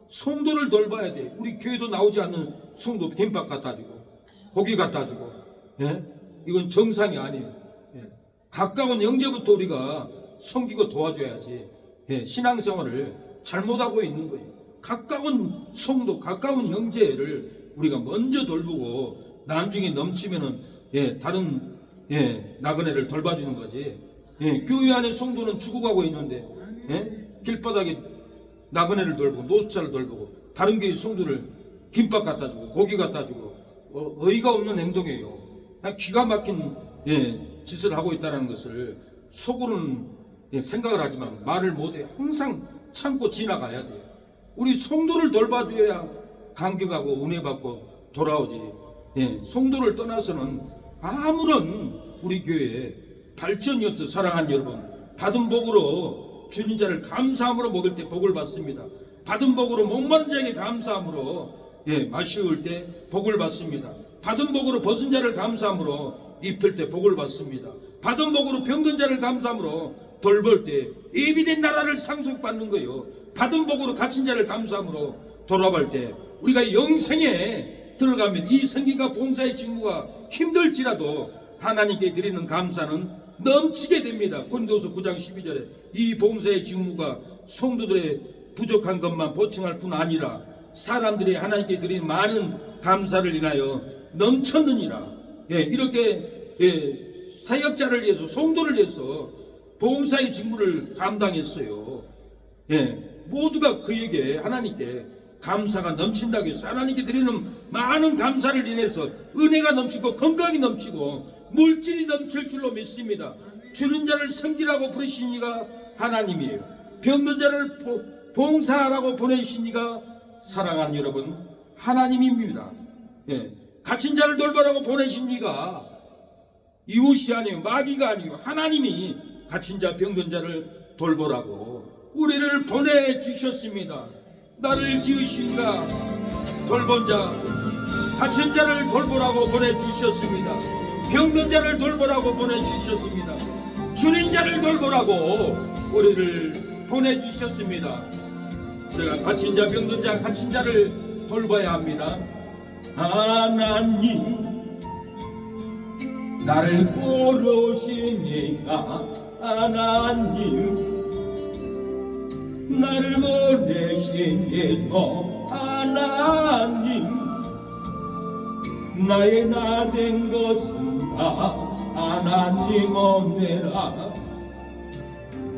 S2: 성도를 돌봐야 돼. 우리 교회도 나오지 않는 성도 김밥 갖다 주고 고기 갖다 주고 이건 정상이 아니에요. 가까운 형제부터 우리가 섬기고 도와줘야지. 신앙생활을 잘못하고 있는 거예요. 가까운 성도, 가까운 형제를 우리가 먼저 돌보고 나중에 넘치면은 다른 나그네를 돌봐주는 거지. 교회 안에 성도는 죽어가고 있는데 길바닥에 나그네를 돌보고 노숙자를 돌보고 다른 교회 성도를 김밥 갖다 주고 고기 갖다 주고 어이가 없는 행동이에요. 기가 막힌 짓을 하고 있다는 것을 속으로는 생각을 하지만 말을 못해. 항상 참고 지나가야 돼요. 우리 성도를 돌봐줘야 감격하고 은혜받고 돌아오지. 성도를 떠나서는 아무런 우리 교회에 발전이 없어. 사랑하는 여러분, 받은 복으로 주는 자를 감사함으로 먹을 때 복을 받습니다. 받은 복으로 목마른 자에게 감사함으로 마시울 때 복을 받습니다. 받은 복으로 벗은 자를 감사함으로 입힐 때 복을 받습니다. 받은 복으로 병든 자를 감사함으로 돌볼 때 예비된 나라를 상속받는 거예요. 받은 복으로 갇힌 자를 감사함으로 돌아볼 때 우리가 영생에 들어가면 이 성경과 봉사의 직무가 힘들지라도 하나님께 드리는 감사는 넘치게 됩니다. 고린도서 9장 12절에 이 봉사의 직무가 성도들의 부족한 것만 보충할 뿐 아니라 사람들이 하나님께 드리는 많은 감사를 인하여 넘쳤느니라. 이렇게 사역자를 위해서 성도를 위해서 봉사의 직무를 감당했어요. 모두가 그에게 하나님께 감사가 넘친다고 했어요. 하나님께 드리는 많은 감사를 인해서 은혜가 넘치고 건강이 넘치고 물질이 넘칠 줄로 믿습니다. 주는 자를 섬기라고 부르신 이가 하나님이에요.
S1: 병든 자를 봉사하라고 보내신 이가 사랑하는 여러분 하나님입니다. 예, 갇힌 자를 돌보라고 보내신 이가 이웃이 아니에요, 마귀가 아니에요. 하나님이 갇힌 자 병든 자를 돌보라고 우리를 보내주셨습니다. 나를 지으신가 돌본 자 갇힌 자를 돌보라고 보내주셨습니다. 병든 자를 돌보라고 보내주셨습니다. 줄인 자를 돌보라고 우리를 보내주셨습니다. 우리가 갇힌 자 병든 자 갇힌 자를 돌봐야 합니다. 하나님 나를 고르시니까 하나님 나를 보내시니까 하나님 나의 나 된 것은 다 하나님 은혜라.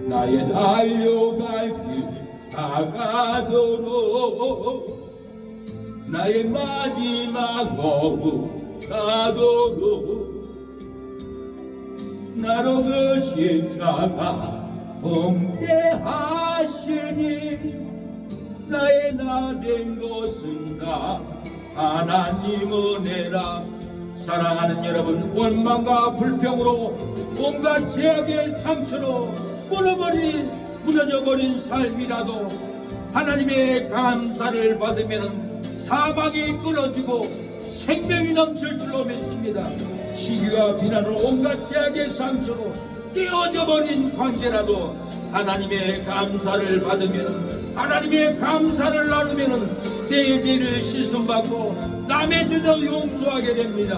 S1: 나의 달려갈 길 다가도록 나의 마지막 오후 가도록 나로 그 십자가 봉대하시니 나의 나 된 것은 다 하나님 은혜라. 사랑하는 여러분, 원망과 불평으로 온갖 죄악의 상처로 무너져버린 삶이라도 하나님의 감사를 받으면 사망이 끊어지고 생명이 넘칠 줄로 믿습니다. 시기와 비난으로 온갖 죄악의 상처로 깨어져버린 관계라도 하나님의 감사를 받으면, 하나님의 감사를 나누면 내 죄를 씻음받고 남의 죄도 용서하게 됩니다.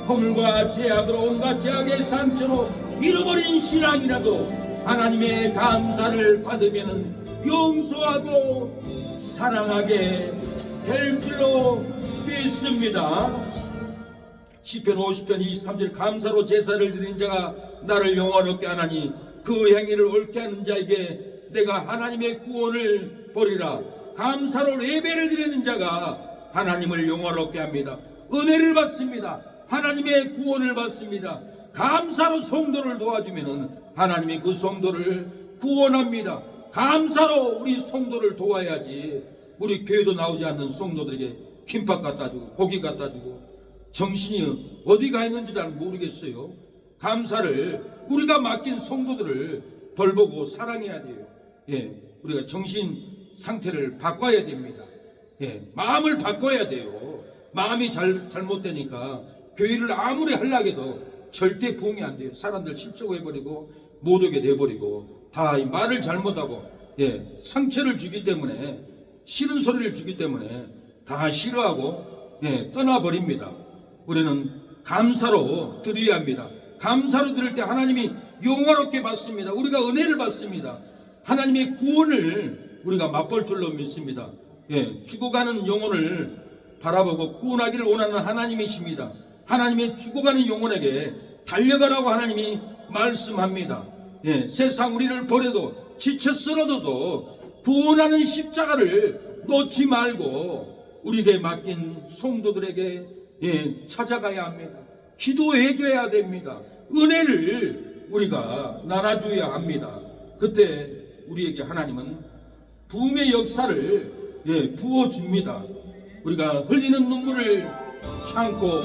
S1: 허물과 죄악으로 온갖 죄악의 상처로 잃어버린 신앙이라도 하나님의 감사를 받으면 용서하고 사랑하게 될 줄로 믿습니다. 시편 50편 23절 감사로 제사를 드린 자가 나를 영원롭게 하나니 그 행위를 옳게 하는 자에게 내가 하나님의 구원을 보리라. 감사로 예배를 드리는 자가 하나님을 영원롭게 합니다. 은혜를 받습니다. 하나님의 구원을 받습니다. 감사로 성도를 도와주면 하나님이 그 성도를 구원합니다. 감사로 우리 성도를 도와야지 우리 교회도 나오지 않는 성도들에게 김밥 갖다 주고 고기 갖다 주고 정신이 어디 가 있는지 잘 모르겠어요. 감사를 우리가 맡긴 성도들을 돌보고 사랑해야 돼요. 예, 우리가 정신 상태를 바꿔야 됩니다. 예, 마음을 바꿔야 돼요. 마음이 잘못되니까 교회를 아무리 하려고 해도 절대 부응이 안 돼요. 사람들 실족해버리고 못 오게 돼버리고 다 이 말을 잘못하고 상처를 주기 때문에 싫은 소리를 주기 때문에 다 싫어하고 떠나버립니다. 우리는 감사로 드려야 합니다. 감사로 드릴 때 하나님이 영원롭게 받습니다. 우리가 은혜를 받습니다. 하나님의 구원을 우리가 맛볼 줄로 믿습니다. 죽어가는 영혼을 바라보고 구원하기를 원하는 하나님이십니다. 하나님의 죽어가는 영혼에게 달려가라고 하나님이 말씀합니다. 세상 우리를 버려도 지쳐 쓰러져도 구원하는 십자가를 놓지 말고 우리에게 맡긴 성도들에게 찾아가야 합니다. 기도해 줘야 됩니다. 은혜를 우리가 나눠줘야 합니다. 그때 우리에게 하나님은 부흥의 역사를 부어줍니다. 우리가 흘리는 눈물을 참고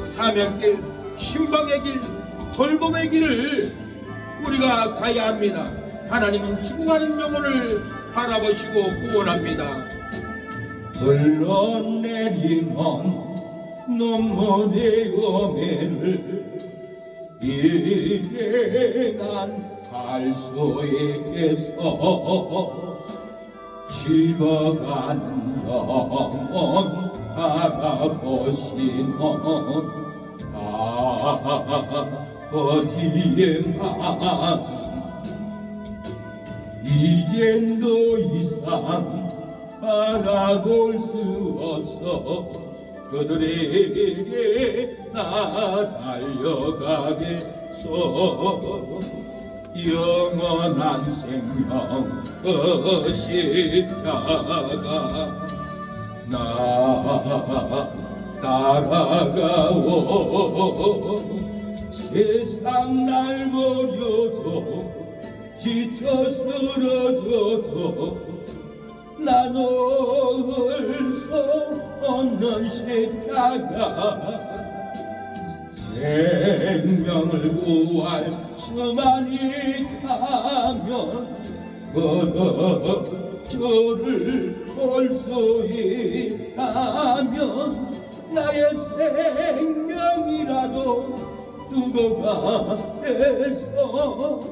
S1: 사명길, 신방의 길, 돌봄의 길을 우리가 가야 합니다. 하나님은 죽어가는 영혼을 바라보시고 구원합니다. 흘러내리는 눈물의 오매를 이제 난 갈 수 있겠어. 죽어가는 영혼 바라보시는 아버지의 마음 이젠 더 이상 바라볼 수 없어. 그들에게 나 달려가겠소. 영원한 생명 그 십자가 나 따라가오. 세상 날 버려도
S2: 지쳐 쓰러져도 나눌 수 없는 십자가 생명을 구할 수만 있다면 저를 볼 수 있다면 나의 생명이라도 두고 가겠어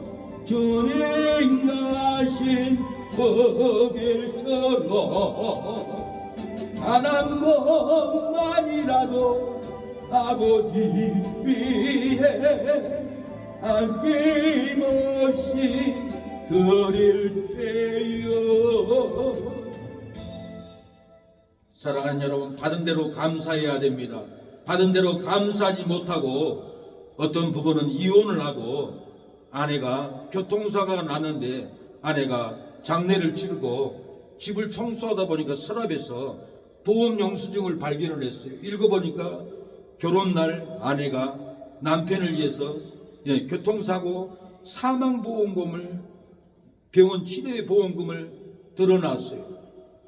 S2: 주님 가신 그 길처럼 단 한 번만이라도 아버지 위에 아낌없이 드릴게요.
S1: 사랑하는 여러분, 받은 대로 감사해야 됩니다. 받은 대로 감사하지 못하고 어떤 부부는 이혼을 하고 아내가 교통사고가 났는데 아내가 장례를 치르고 집을 청소하다 보니까 서랍에서 보험 영수증을 발견을 했어요. 읽어보니까 결혼날 아내가 남편을 위해서 교통사고 사망보험금을 병원 치료의 보험금을 들어놨어요.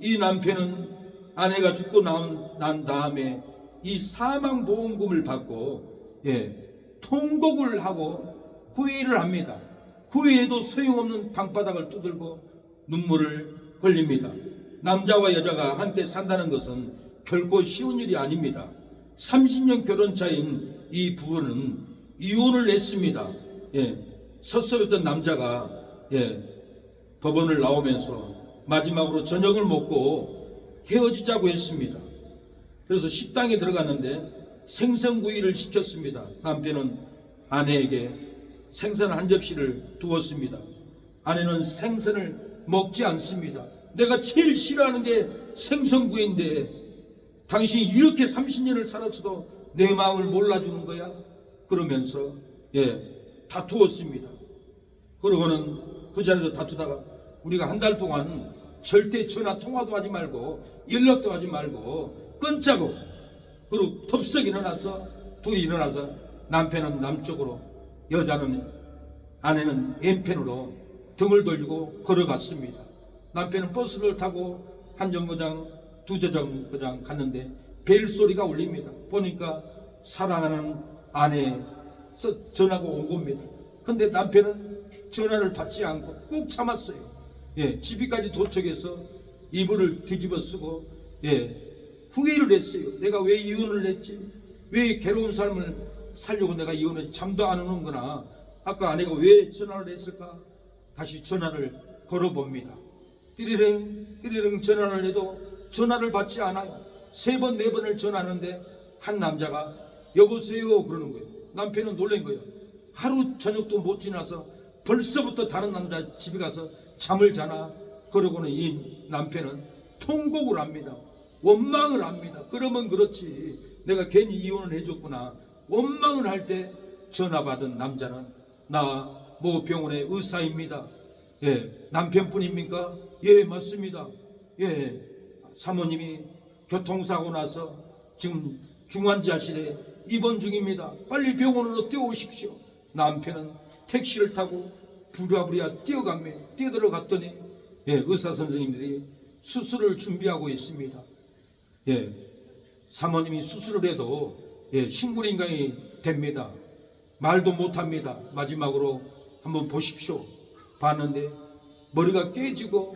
S1: 이 남편은 아내가 죽고 난 다음에 이 사망보험금을 받고 통곡을 하고 후회를 합니다. 후회해도 소용없는 방바닥을 두들고 눈물을 흘립니다. 남자와 여자가 함께 산다는 것은 결코 쉬운 일이 아닙니다. 30년 결혼차인 이 부부는 이혼을 했습니다. 섭섭했던 남자가 법원을 나오면서 마지막으로 저녁을 먹고 헤어지자고 했습니다. 그래서 식당에 들어갔는데 생선구이를 시켰습니다. 남편은 아내에게 생선 한 접시를 두었습니다. 아내는 생선을 먹지 않습니다. 내가 제일 싫어하는 게 생선구이인데 당신이 이렇게 30년을 살았어도 내 마음을 몰라주는 거야? 그러면서 다투었습니다. 그러고는 그 자리에서 다투다가 우리가 한 달 동안 절대 전화 통화도 하지 말고 연락도 하지 말고 끊자고, 그리고 덥석 일어나서 둘이 일어나서 남편은 남쪽으로 아내는 왼편으로 등을 돌리고 걸어갔습니다. 남편은 버스를 타고 한 정거장 두 정거장 갔는데 벨소리가 울립니다. 보니까 사랑하는 아내에서 전화가 온 겁니다. 근데 남편은 전화를 받지 않고 꾹 참았어요. 집이까지 도착해서 이불을 뒤집어 쓰고 후회를 했어요. 내가 왜 이혼을 했지? 왜 괴로운 삶을 살려고 내가 이혼을 잠도 안 오는구나. 아까 아내가 왜 전화를 했을까? 다시 전화를 걸어봅니다. 띠리링 전화를 해도 전화를 받지 않아요. 3번 4번을 전화하는데 한 남자가 여보세요 그러는 거예요. 남편은 놀란 거예요. 하루 저녁도 못 지나서 벌써부터 다른 남자 집에 가서 잠을 자나. 그러고는 이 남편은 통곡을 합니다. 원망을 합니다. 그러면 그렇지, 내가 괜히 이혼을 해줬구나. 원망을 할 때 전화 받은 남자는 나 모 병원의 의사입니다. 남편뿐입니까? 맞습니다. 사모님이 교통사고 나서 지금 중환자실에 입원 중입니다. 빨리 병원으로 뛰어오십시오. 남편은 택시를 타고 부랴부랴 뛰어들어갔더니 의사 선생님들이 수술을 준비하고 있습니다. 사모님이 수술을 해도 식물인간이 됩니다. 말도 못합니다. 마지막으로 한번 보십시오. 봤는데 머리가 깨지고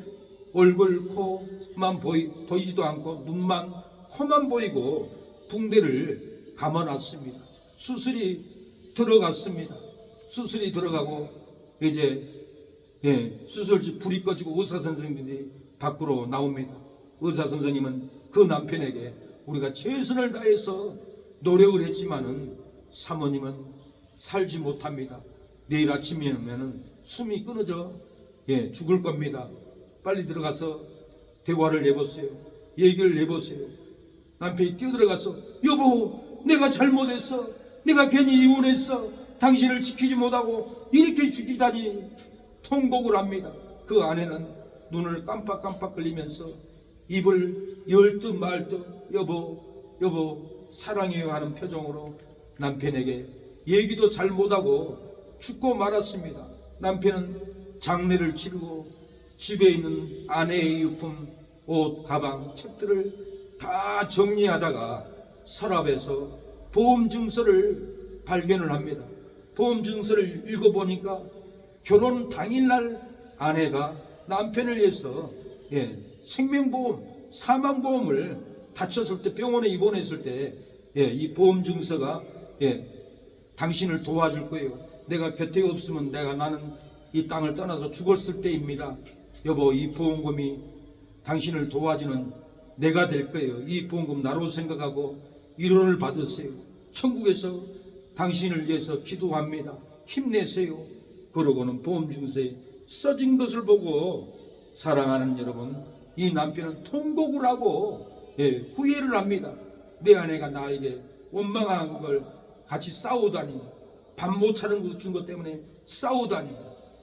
S1: 얼굴, 코만 보이지도 않고 눈만, 코만 보이고 붕대를 감아놨습니다. 수술이 들어갔습니다. 수술이 들어가고 이제 수술실 불이 꺼지고 의사 선생님들이 밖으로 나옵니다. 의사 선생님은 그 남편에게 우리가 최선을 다해서 노력을 했지만은 사모님은 살지 못합니다. 내일 아침이면 숨이 끊어져 죽을 겁니다. 빨리 들어가서 대화를 해보세요. 얘기를 해보세요. 남편이 뛰어들어가서 여보, 내가 잘못했어. 내가 괜히 이혼했어. 당신을 지키지 못하고 이렇게 죽이다니. 통곡을 합니다. 그 아내는 눈을 깜빡깜빡 흘리면서 입을 열듯 말듯 여보 사랑해요 하는 표정으로 남편에게 얘기도 잘 못하고 죽고 말았습니다. 남편은
S2: 장례를 치르고 집에 있는 아내의 유품, 옷, 가방, 책들을 다 정리하다가 서랍에서 보험증서를 발견을 합니다. 보험증서를 읽어보니까 결혼 당일날 아내가 남편을 위해서 생명보험, 사망보험을 다쳤을 때 병원에 입원했을 때 이 보험증서가 당신을 도와줄 거예요. 내가 곁에 없으면 나는 이 땅을 떠나서 죽었을 때입니다. 여보, 이 보험금이 당신을 도와주는 내가 될 거예요. 이 보험금 나로 생각하고 위로를 받으세요. 천국에서 당신을 위해서 기도합니다. 힘내세요. 그러고는 보험증서에 써진 것을 보고 사랑하는 여러분, 이 남편은 통곡을 하고 후회를 합니다. 내 아내가 나에게 원망한 걸 같이 싸우다니, 밥 못 차는 것 때문에 싸우다니,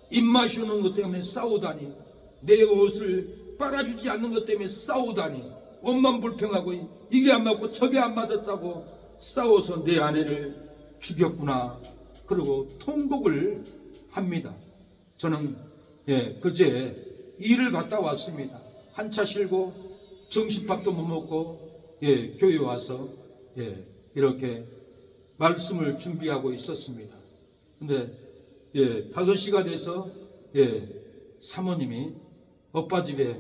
S2: 입맛이 오는 것 때문에 싸우다니, 내 옷을 빨아주지 않는 것 때문에 싸우다니, 원망 불평하고 이게 안 맞고 저게 안 맞았다고 싸워서 내 아내를 죽였구나. 그리고 통곡을 합니다. 저는 그제 일을 갔다 왔습니다. 한 차 실고 점심밥도 못 먹고 교회 와서 이렇게 말씀을 준비하고 있었습니다. 근데 5시가 돼서 사모님이 오빠 집에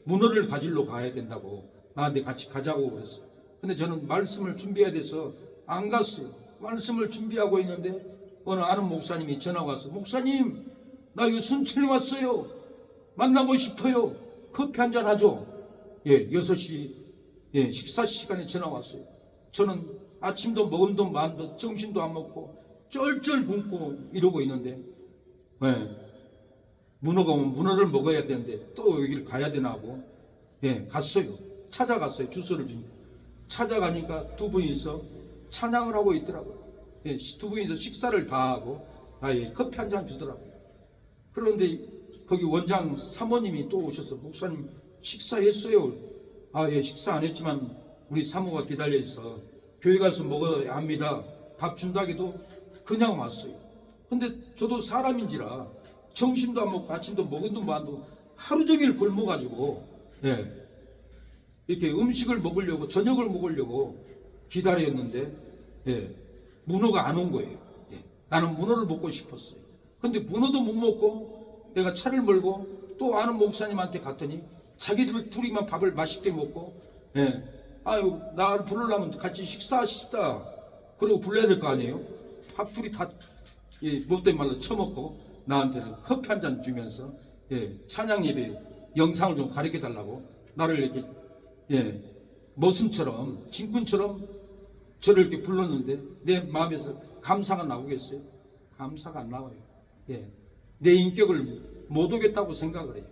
S2: 문어를 가지러 가야 된다고 나한테 같이 가자고 그랬어요. 근데 저는 말씀을 준비해야 돼서 안 갔어요. 말씀을 준비하고 있는데 어느 아는 목사님이 전화가 와서, 목사님, 나 여기 순천에 왔어요. 만나고 싶어요. 커피 한잔 하죠. 6시 식사 시간에 전화 왔어요. 저는 아침도 먹음도 만도 정신도 안 먹고 쩔쩔 굶고 이러고 있는데 문어가 오면 문어를 먹어야 되는데 또 여기를 가야 되나 하고 갔어요. 찾아갔어요. 주소를 주니까. 찾아가니까 두 분이서 찬양을 하고 있더라고요. 두 분이서 식사를 다 하고 커피 한 잔 주더라고요. 그런데 거기 원장 사모님이 또 오셔서, 목사님 식사했어요? 식사 안 했지만 우리 사모가 기다려 있어. 교회 가서 먹어야 합니다. 밥 준다기도 그냥 왔어요. 근데 저도 사람인지라 점심도 안 먹고 아침도 먹은도 만도 하루 종일 굶어가지고 이렇게 음식을 먹으려고, 저녁을 먹으려고 기다렸는데 문어가 안 온 거예요. 나는 문어를 먹고 싶었어요. 근데 문어도 못 먹고 내가 차를 몰고 또 아는 목사님한테 갔더니 자기들 둘이만 밥을 맛있게 먹고 나를 부르려면 같이 식사하시다 그러고 불러야 될 거 아니에요. 밥 둘이 다 못된 말로 처먹고 나한테는 커피 한 잔 주면서 찬양 예배 영상을 좀 가르쳐 달라고 나를 이렇게 머슴처럼 진군처럼 저를 이렇게 불렀는데 내 마음에서 감사가 나오겠어요? 감사가 안 나와요. 내 인격을 못 오겠다고 생각을 해요.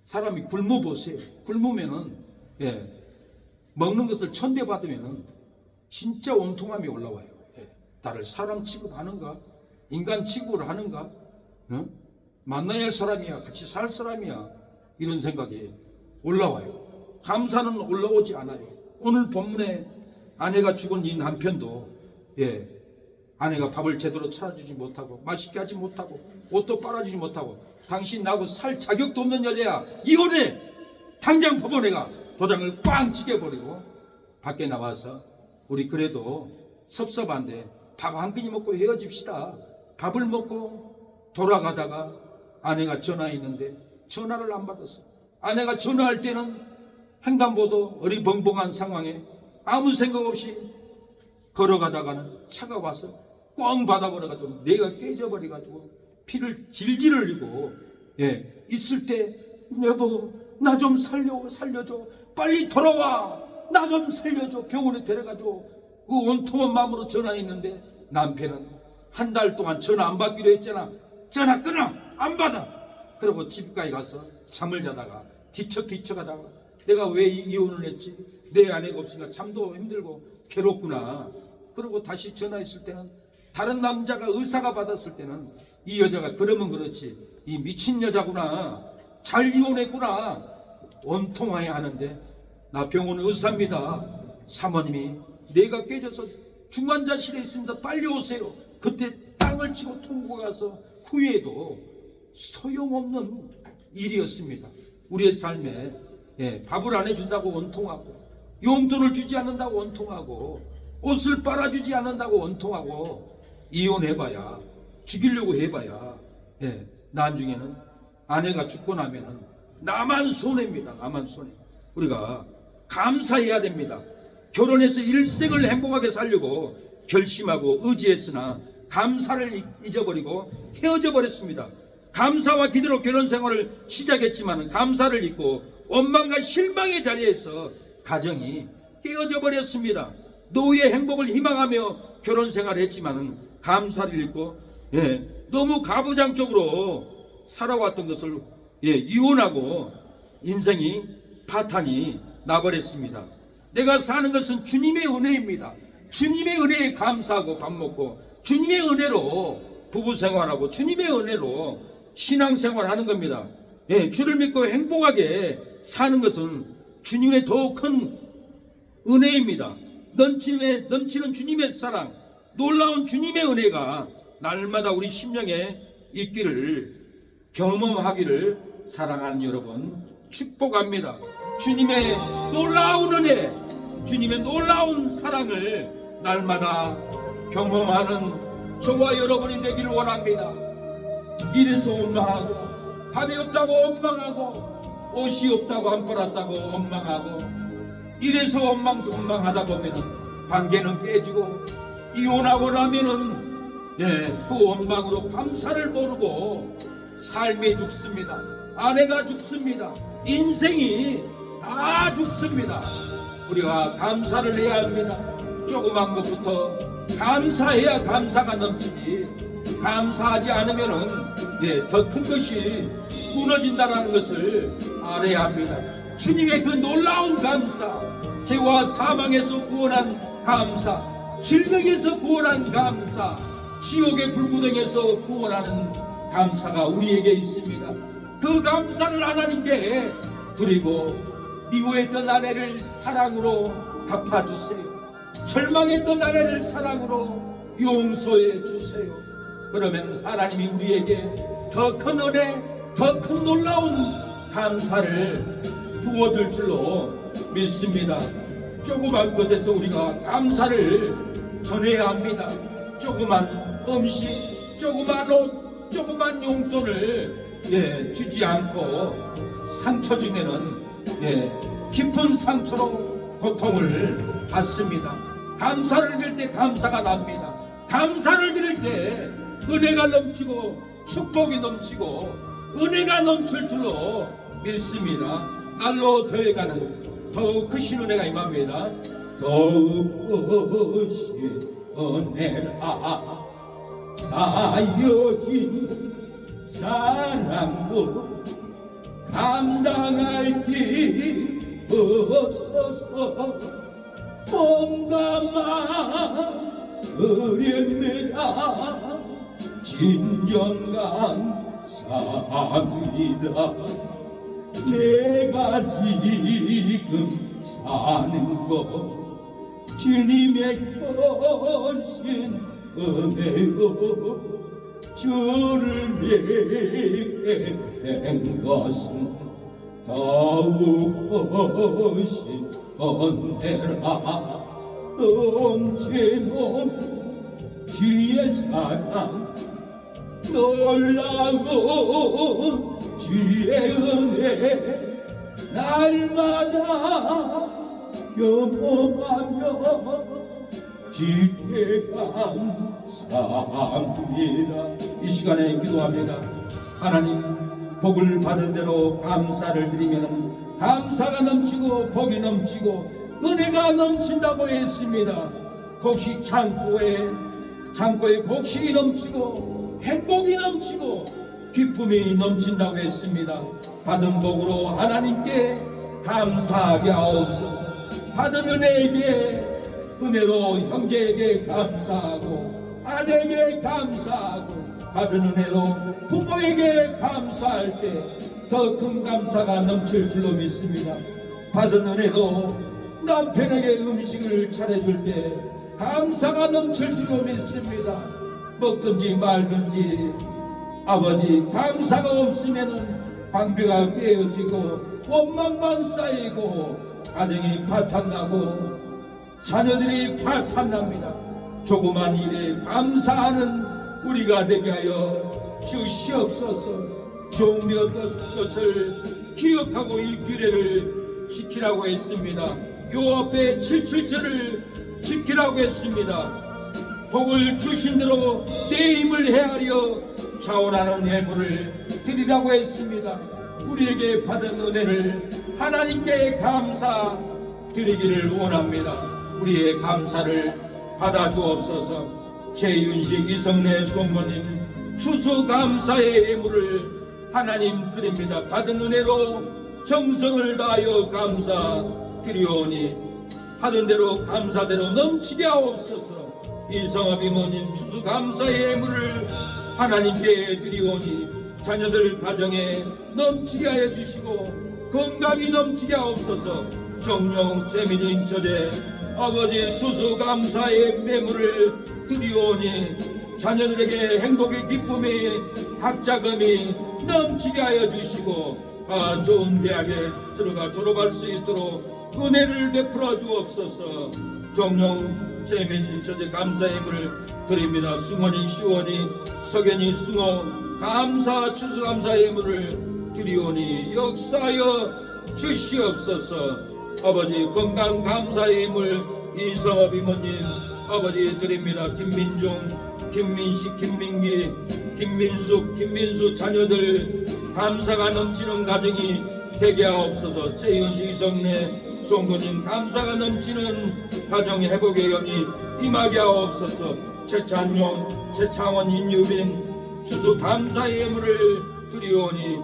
S2: 사람이 굶어 보세요. 굶으면은 먹는 것을 천대받으면은 진짜 온통함이 올라와요. 나를 사람 취급하는가? 인간 취급을 하는가? 만나야 할 사람이야, 같이 살 사람이야, 이런 생각이 올라와요. 감사는 올라오지 않아요. 오늘 본문에 아내가 죽은 이 남편도 아내가 밥을 제대로 차려주지 못하고 맛있게 하지 못하고 옷도 빨아주지 못하고 당신 나하고 살 자격도 없는 여자야, 이혼해! 당장 법원에가 도장을 꽝 찍어버리고 밖에 나와서, 우리 그래도 섭섭한데 밥 한 끼니 먹고 헤어집시다. 밥을 먹고 돌아가다가 아내가 전화했는데 전화를 안 받았어. 아내가 전화할 때는 횡단보도 어리벙벙한 상황에 아무 생각 없이 걸어가다가는 차가 와서 꽝 받아버려가지고 뇌가 깨져버려가지고 피를 질질 흘리고 있을 때, 여보 나 좀 살려줘, 빨리 돌아와, 나 좀 살려줘, 병원에 데려가줘. 그 온통한 마음으로 전화했는데 남편은 한 달 동안 전화 안 받기로 했잖아. 전화 끊어, 안 받아. 그리고 집까지 가서 잠을 자다가 뒤척가다가 내가 왜 이혼을 했지? 내 아내가 없으니까 잠도 힘들고 괴롭구나. 그리고 다시 전화했을 때는 다른 남자가 의사가 받았을 때는 이 여자가 그러면 그렇지, 이 미친 여자구나, 잘 이혼했구나, 원통하게 하는데 나 병원 의사입니다. 사모님이 뇌가 깨져서 중환자실에 있습니다. 빨리 오세요. 그때 땅을 치고 통고 가서
S1: 후회도 소용없는 일이었습니다. 우리의 삶에 밥을 안 해준다고 원통하고, 용돈을 주지 않는다고 원통하고, 옷을 빨아주지 않는다고 원통하고, 이혼해봐야, 죽이려고 해봐야 나중에는 아내가 죽고 나면은 나만 손해입니다. 나만 손해. 우리가 감사해야 됩니다. 결혼해서 일생을 행복하게 살려고 결심하고 의지했으나 감사를 잊어버리고 헤어져 버렸습니다. 감사와 기도로 결혼 생활을 시작했지만 감사를 잊고 원망과 실망의 자리에서 가정이 깨어져 버렸습니다. 노후의 행복을 희망하며 결혼 생활을 했지만 감사를 잃고 너무 가부장적으로 살아왔던 것을 이혼하고 인생이 파탄이 나버렸습니다. 내가 사는 것은 주님의 은혜입니다. 주님의 은혜에 감사하고 밥 먹고, 주님의 은혜로 부부 생활하고, 주님의 은혜로 신앙 생활하는 겁니다. 주를 믿고 행복하게 사는 것은 주님의 더 큰 은혜입니다. 넘치는 주님의 사랑, 놀라운 주님의 은혜가 날마다 우리 심령에 있기를, 경험하기를 사랑하는 여러분 축복합니다. 주님의 놀라운 은혜, 주님의 놀라운 사랑을 날마다 경험하는 저와 여러분이 되기를 원합니다. 이래서 원망하고, 밥이 없다고 원망하고, 옷이 없다고 안 빨았다고 원망하고, 이래서 원망하다 보면은 관계는 깨지고, 이혼하고 나면은 그 원망으로 감사를 모르고 삶이 죽습니다. 아내가 죽습니다. 인생이 다 죽습니다. 우리가 감사를 해야 합니다. 조그만 것부터 감사해야 감사가 넘치지, 감사하지 않으면은 더 큰 것이 무너진다는 것을 알아야 합니다. 주님의 그 놀라운 감사, 죄와 사망에서 구원한 감사, 질병에서 구원한 감사, 지옥의 불구덩이에서 구원하는 감사가 우리에게 있습니다. 그 감사를 하나님께 드리고, 미워했던 아내를 사랑으로 갚아주세요. 절망했던 아내를 사랑으로 용서해 주세요. 그러면 하나님이 우리에게 더 큰 은혜, 더 큰 놀라운 감사를 부어줄 줄로 믿습니다. 조그만 것에서 우리가 감사를 전해야 합니다. 조그만 음식, 조그만 옷, 조그만 용돈을 주지 않고 상처 중에는 깊은 상처로 고통을 받습니다. 감사를 드릴 때 감사가 납니다. 감사를 드릴 때 은혜가 넘치고 축복이 넘치고 은혜가 넘칠 줄로 믿습니다. 날로 더해가는 더욱 크신 은혜가 임합니다. 더욱 크신 은혜라 쌓여진 사랑도 감당할 길 없어서 몸담아 그립니다. 진정한 사랑이다. 내가 지금 사는 것 주님의 크신 은혜요. 주를 내게 된 것은 더욱 크신 은혜라. 넘치는 주의 사랑, 놀라운 주의 은혜 날마다 경험하며 주께 감사합니다. 이 시간에 기도합니다. 하나님, 복을 받은 대로 감사를 드리면 감사가 넘치고 복이 넘치고 은혜가 넘친다고 했습니다. 곡식 창고에 곡식이 넘치고 행복이 넘치고 기쁨이 넘친다고 했습니다. 받은 복으로 하나님께 감사하게 하옵소서. 받은 은혜로 형제에게 감사하고 아내에게 감사하고 받은 은혜로 부모에게 감사할 때 더 큰 감사가 넘칠 줄로 믿습니다. 받은 은혜로 남편에게 음식을 차려줄 때 감사가 넘칠 줄로 믿습니다. 먹든지 말든지
S2: 아버지, 감사가 없으면은 관계가 깨어지고 원망만 쌓이고 가정이 파탄나고 자녀들이 파탄납니다. 조그만 일에 감사하는 우리가 되게 하여 주시옵소서. 종되었던 것을 기억하고 이 규례를 지키라고 했습니다. 요 앞에 77절을 지키라고 했습니다. 복을 주신 대로 내 힘을 헤아려 자원하는 예물을 드리라고 했습니다. 우리에게 받은 은혜를 하나님께 감사 드리기를 원합니다. 우리의 감사를 받아주옵소서. 최윤식 이성래 송모님 추수감사의 예물을 하나님 드립니다. 받은 은혜로 정성을 다하여 감사 드리오니 받은 대로 감사대로 넘치게 하옵소서. 이성업 이모님 추수감사의 예물을 하나님께 드리오니 자녀들 가정에 넘치게 하여 주시고 건강이 넘치게 하옵소서. 정용 재민님 처제 아버지 추수감사의 매물을 드리오니 자녀들에게 행복의 기쁨이 학자금이 넘치게 하여 주시고 좋은 대학에 들어가 졸업할 수 있도록 은혜를 베풀어 주옵소서. 정용 재민님 처제 감사의 예물을 드립니다. 승원이 시원이 석연이 승호 감사 추수감사의 예물을 드리오니 역사하여 주시옵소서. 아버지 건강 감사의 예물 이성업 이모님 아버지 드립니다. 김민종 김민식 김민기 김민숙 김민수 자녀들 감사가 넘치는 가정이 되게 하옵소서. 최윤식 이성래 송도님 감사가 넘치는 가정 회복의 영이 임하게 하옵소서. 최찬용 최창원 인유빈 추수 감사의 예물을 드리오니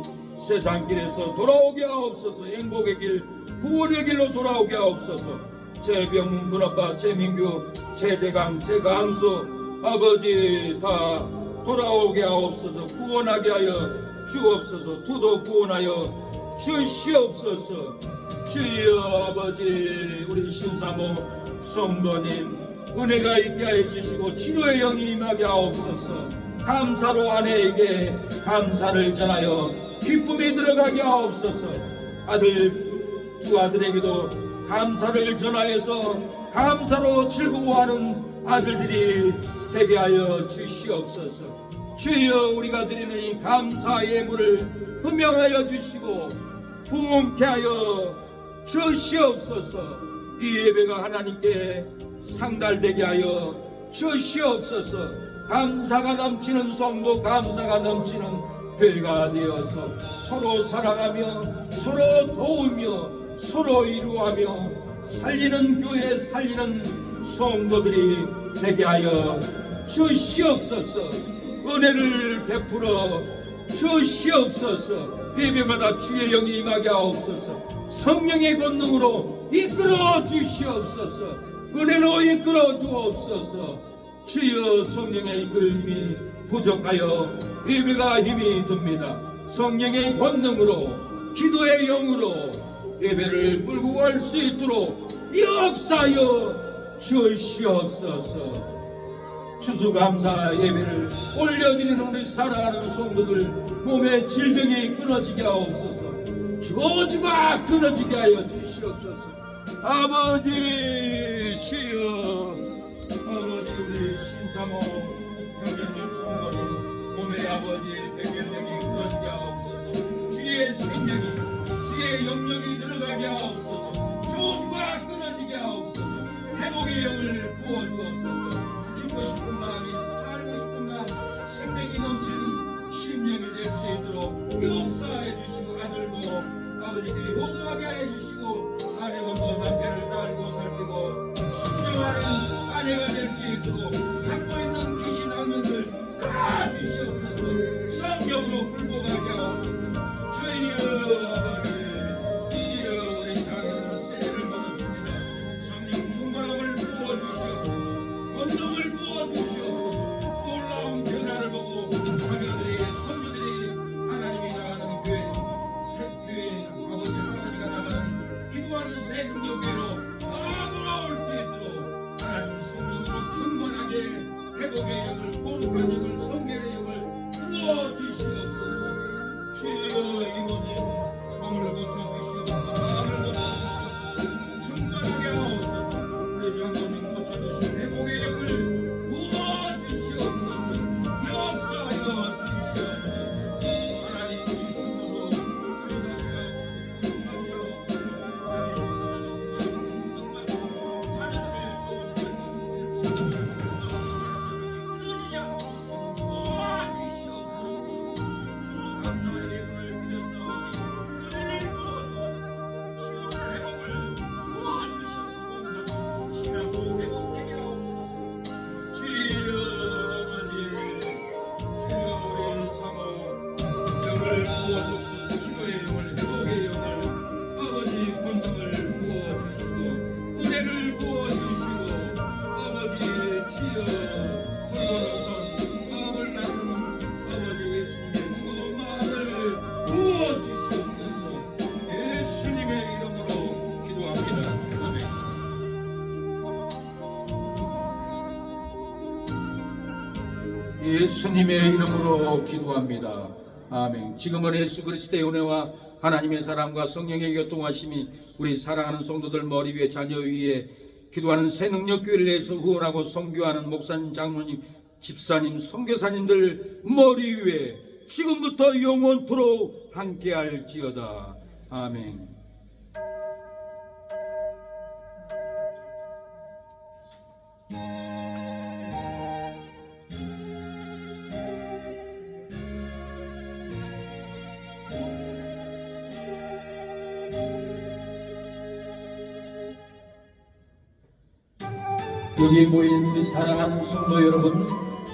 S2: 세상길에서 돌아오게 하옵소서. 행복의 길 구원의 길로 돌아오게 하옵소서. 최병문 군아빠 최민규 최대강 최강수 아버지 다 돌아오게 하옵소서. 구원하게 하여 주옵소서. 두도 구원하여 주시옵소서. 주여 아버지 우리 신사모 성도님 은혜가 있게 하여 주시고 치료의 영이 임하게 하옵소서. 감사로 아내에게 감사를 전하여 기쁨이 들어가게 하옵소서. 두 아들에게도 감사를 전하여서 감사로 즐거워하는 아들들이 되게 하여 주시옵소서. 주여 우리가 드리는 이 감사 예물을 분명하여 주시고 부흥케 하여 주시옵소서. 이 예배가 하나님께 상달되게 하여 주시옵소서. 감사가 넘치는 성도 감사가 넘치는 교회가 되어서 서로 살아가며 서로 도우며 서로 이루하며 살리는 교회 살리는 성도들이 되게 하여 주시옵소서. 은혜를 베풀어 주시옵소서. 예배마다 주의 영이 임하게 하옵소서. 성령의 권능으로 이끌어 주시옵소서. 은혜로 이끌어 주옵소서. 주여 성령의 이끌림이 부족하여 예배가 힘이 듭니다. 성령의 권능으로 기도의 영으로 예배를 끌고 갈 수 있도록 역사하여 주시옵소서. 추수감사 예배를 올려드리는 우리 사랑하는 성도들 몸의 질병이 끊어지게 하옵소서. 저주가 끊어지게 하여 주시옵소서. 아버지 주여 아버지 우리 신사모 형제님 성도님 몸의 아버지 백혈병이 끊어지게 하옵소서. 주의 생명이 주의 영역이 들어가게 하옵소서. 저주가 끊어지게 하옵소서. 회복의 영을 부어주옵소서. 죽고 싶은 마음이 살고 싶은 마음 생명이 넘치는 심령이 될 수 있도록 역사해 주시고 아들도 아버지께 효도하게 해 주시고 아내분도 남편을 잘 보살피고 순종하는 아내가 될 수 있도록 잡고 있는 귀신 악령들 다 주시옵소서. 성경으로 굴복하게 하옵소서. 주여 아버지 주여 우리 자녀는 세례를 받았습니다. 성령 충만함을 부어주시옵소서. 권능을 부어주시옵소서. 놀라운 변화를 보고 자녀들이 손주들이 하나님이 나가는 교회 교회 아버지 할아버지가 나가는 기도하는 새 능력교회로 다 돌아올 수 있도록 하나님 성령으로 충만하게 회복의 영을 거룩한 영을 성결의 영을 부어주시옵소서. 주여 이모님 마음을 고쳐주시옵소서. 마음을 고쳐주시옵소서. 충만하게 하옵소서. 우리 장모님 고쳐주신 회복의 영을 부어주시옵소서. 역사하여 주시옵소서. 하나님 이름으로 부어주옵소서. 치료의 영을, 회복의 영을, 아버지 권능을 부어주시고 은혜를 부어주시고 아버지 치여 돌보는 손, 마음을 나누는 아버지 예수님의 무거운 마음을 부어주시옵소서. 예수님의 이름으로 기도합니다. 아멘.
S1: 예수님의 이름으로 기도합니다. 아멘. 지금은 예수 그리스도의 은혜와 하나님의 사랑과 성령의 교통하심이 우리 사랑하는 성도들 머리 위에 자녀 위에 기도하는 새 능력교회를 위해서 후원하고 선교하는 목사님, 장로님, 집사님, 선교사님들 머리 위에 지금부터 영원토록 함께할지어다. 아멘. 여기 모인 우리 사랑하는 성도 여러분,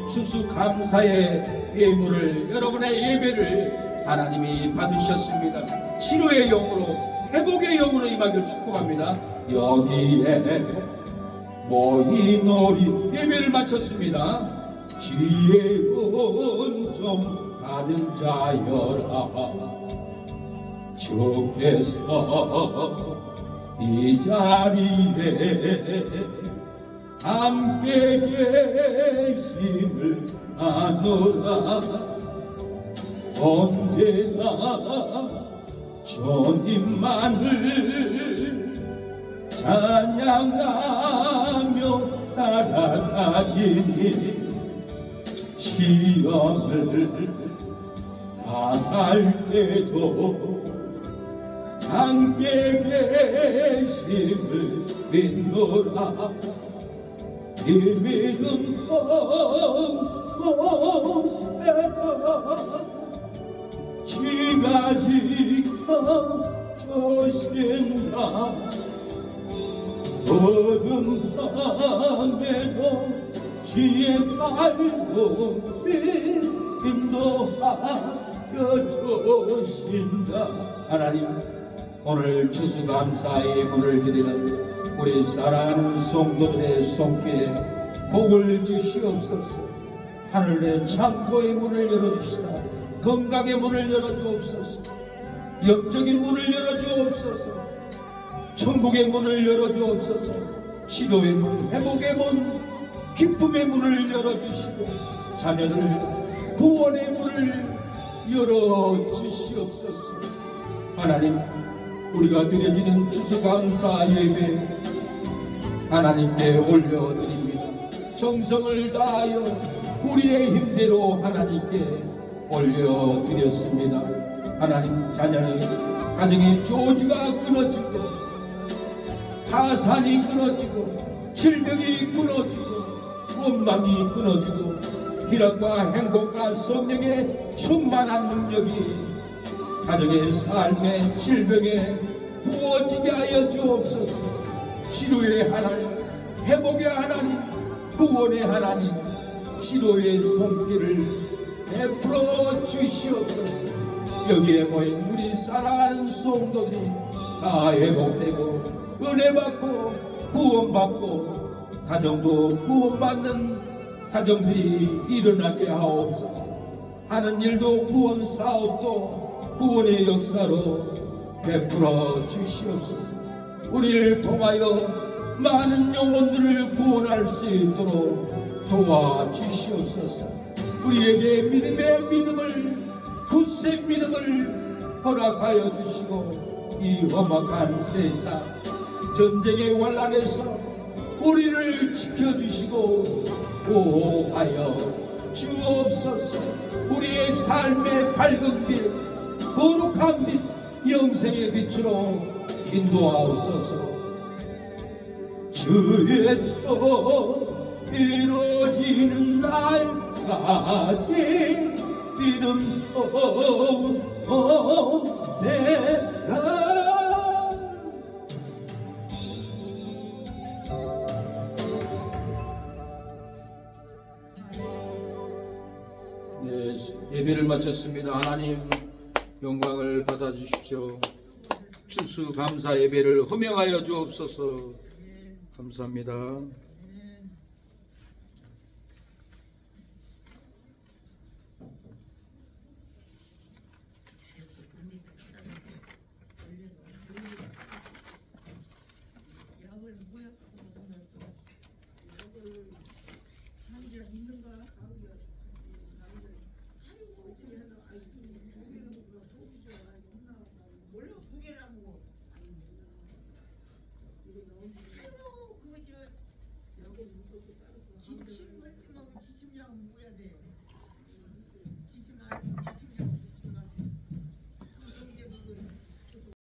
S1: 추수감사의 예물을, 여러분의 예배를 하나님이 받으셨습니다. 치료의 영으로, 회복의 영으로 임하길 축복합니다. 여기에 모인 우리 예배를 마쳤습니다. 지혜로운 좀 받은 자여라, 주께서 이 자리에 함께 계심을 아노라. 언제나 주님만을 찬양하며 따라가리니 시험을 당할 때도 함께 계심을 믿노라. 이 믿음 곳곳에가 지가 지켜주신다. 어둠 밤에도 지혜 말고 믿음도 하여 주신다. 하나님, 오늘 추수감사의 문을 드리는 우리 사랑하는 성도들의 손길에 복을 주시옵소서. 하늘의 창고의 문을 열어주시사 건강의 문을 열어주옵소서. 영적인 문을 열어주옵소서. 천국의 문을 열어주옵소서. 치료의 문, 회복의 문, 기쁨의 문을 열어주시고 자녀들 구원의 문을 열어주시옵소서. 하나님, 우리가 드려지는 추수감사 예배 하나님께 올려드립니다. 정성을 다하여 우리의 힘대로 하나님께 올려드렸습니다. 하나님, 자녀의 가정의 조지가 끊어지고 가산이 끊어지고 질병이 끊어지고 원망이 끊어지고 희락과 행복과 성령의 충만한 능력이 가정의 삶의 질병에 부어지게 하여 주옵소서. 치료의 하나님, 회복의 하나님, 구원의 하나님, 치료의 손길을 베풀어 주시옵소서. 여기에 모인 우리 사랑하는 성도들이 다 회복되고 은혜받고 구원받고 가정도 구원받는 가정들이 일어나게 하옵소서. 하는 일도 구원 사업도 구원의 역사로 베풀어 주시옵소서. 우리를 통하여 많은 영혼들을 구원할 수 있도록 도와주시옵소서.
S2: 우리에게 믿음을 굳세 믿음을 허락하여 주시고 이 험악한 세상 전쟁의 환란에서 우리를 지켜주시고 보호하여 주옵소서. 우리의 삶의 밝은 길 거룩한 빛 영생의 빛으로 인도하옵소서. 주의 뜻 이루어지는 날까지 믿음스러운 세라.
S1: 네, 예배를 마쳤습니다. 하나님 영광을 받아주십시오. 추수감사 예배를 허명하여 주옵소서. 감사합니다.
S3: 지침 말지 말고 지침이랑 뭐야 돼.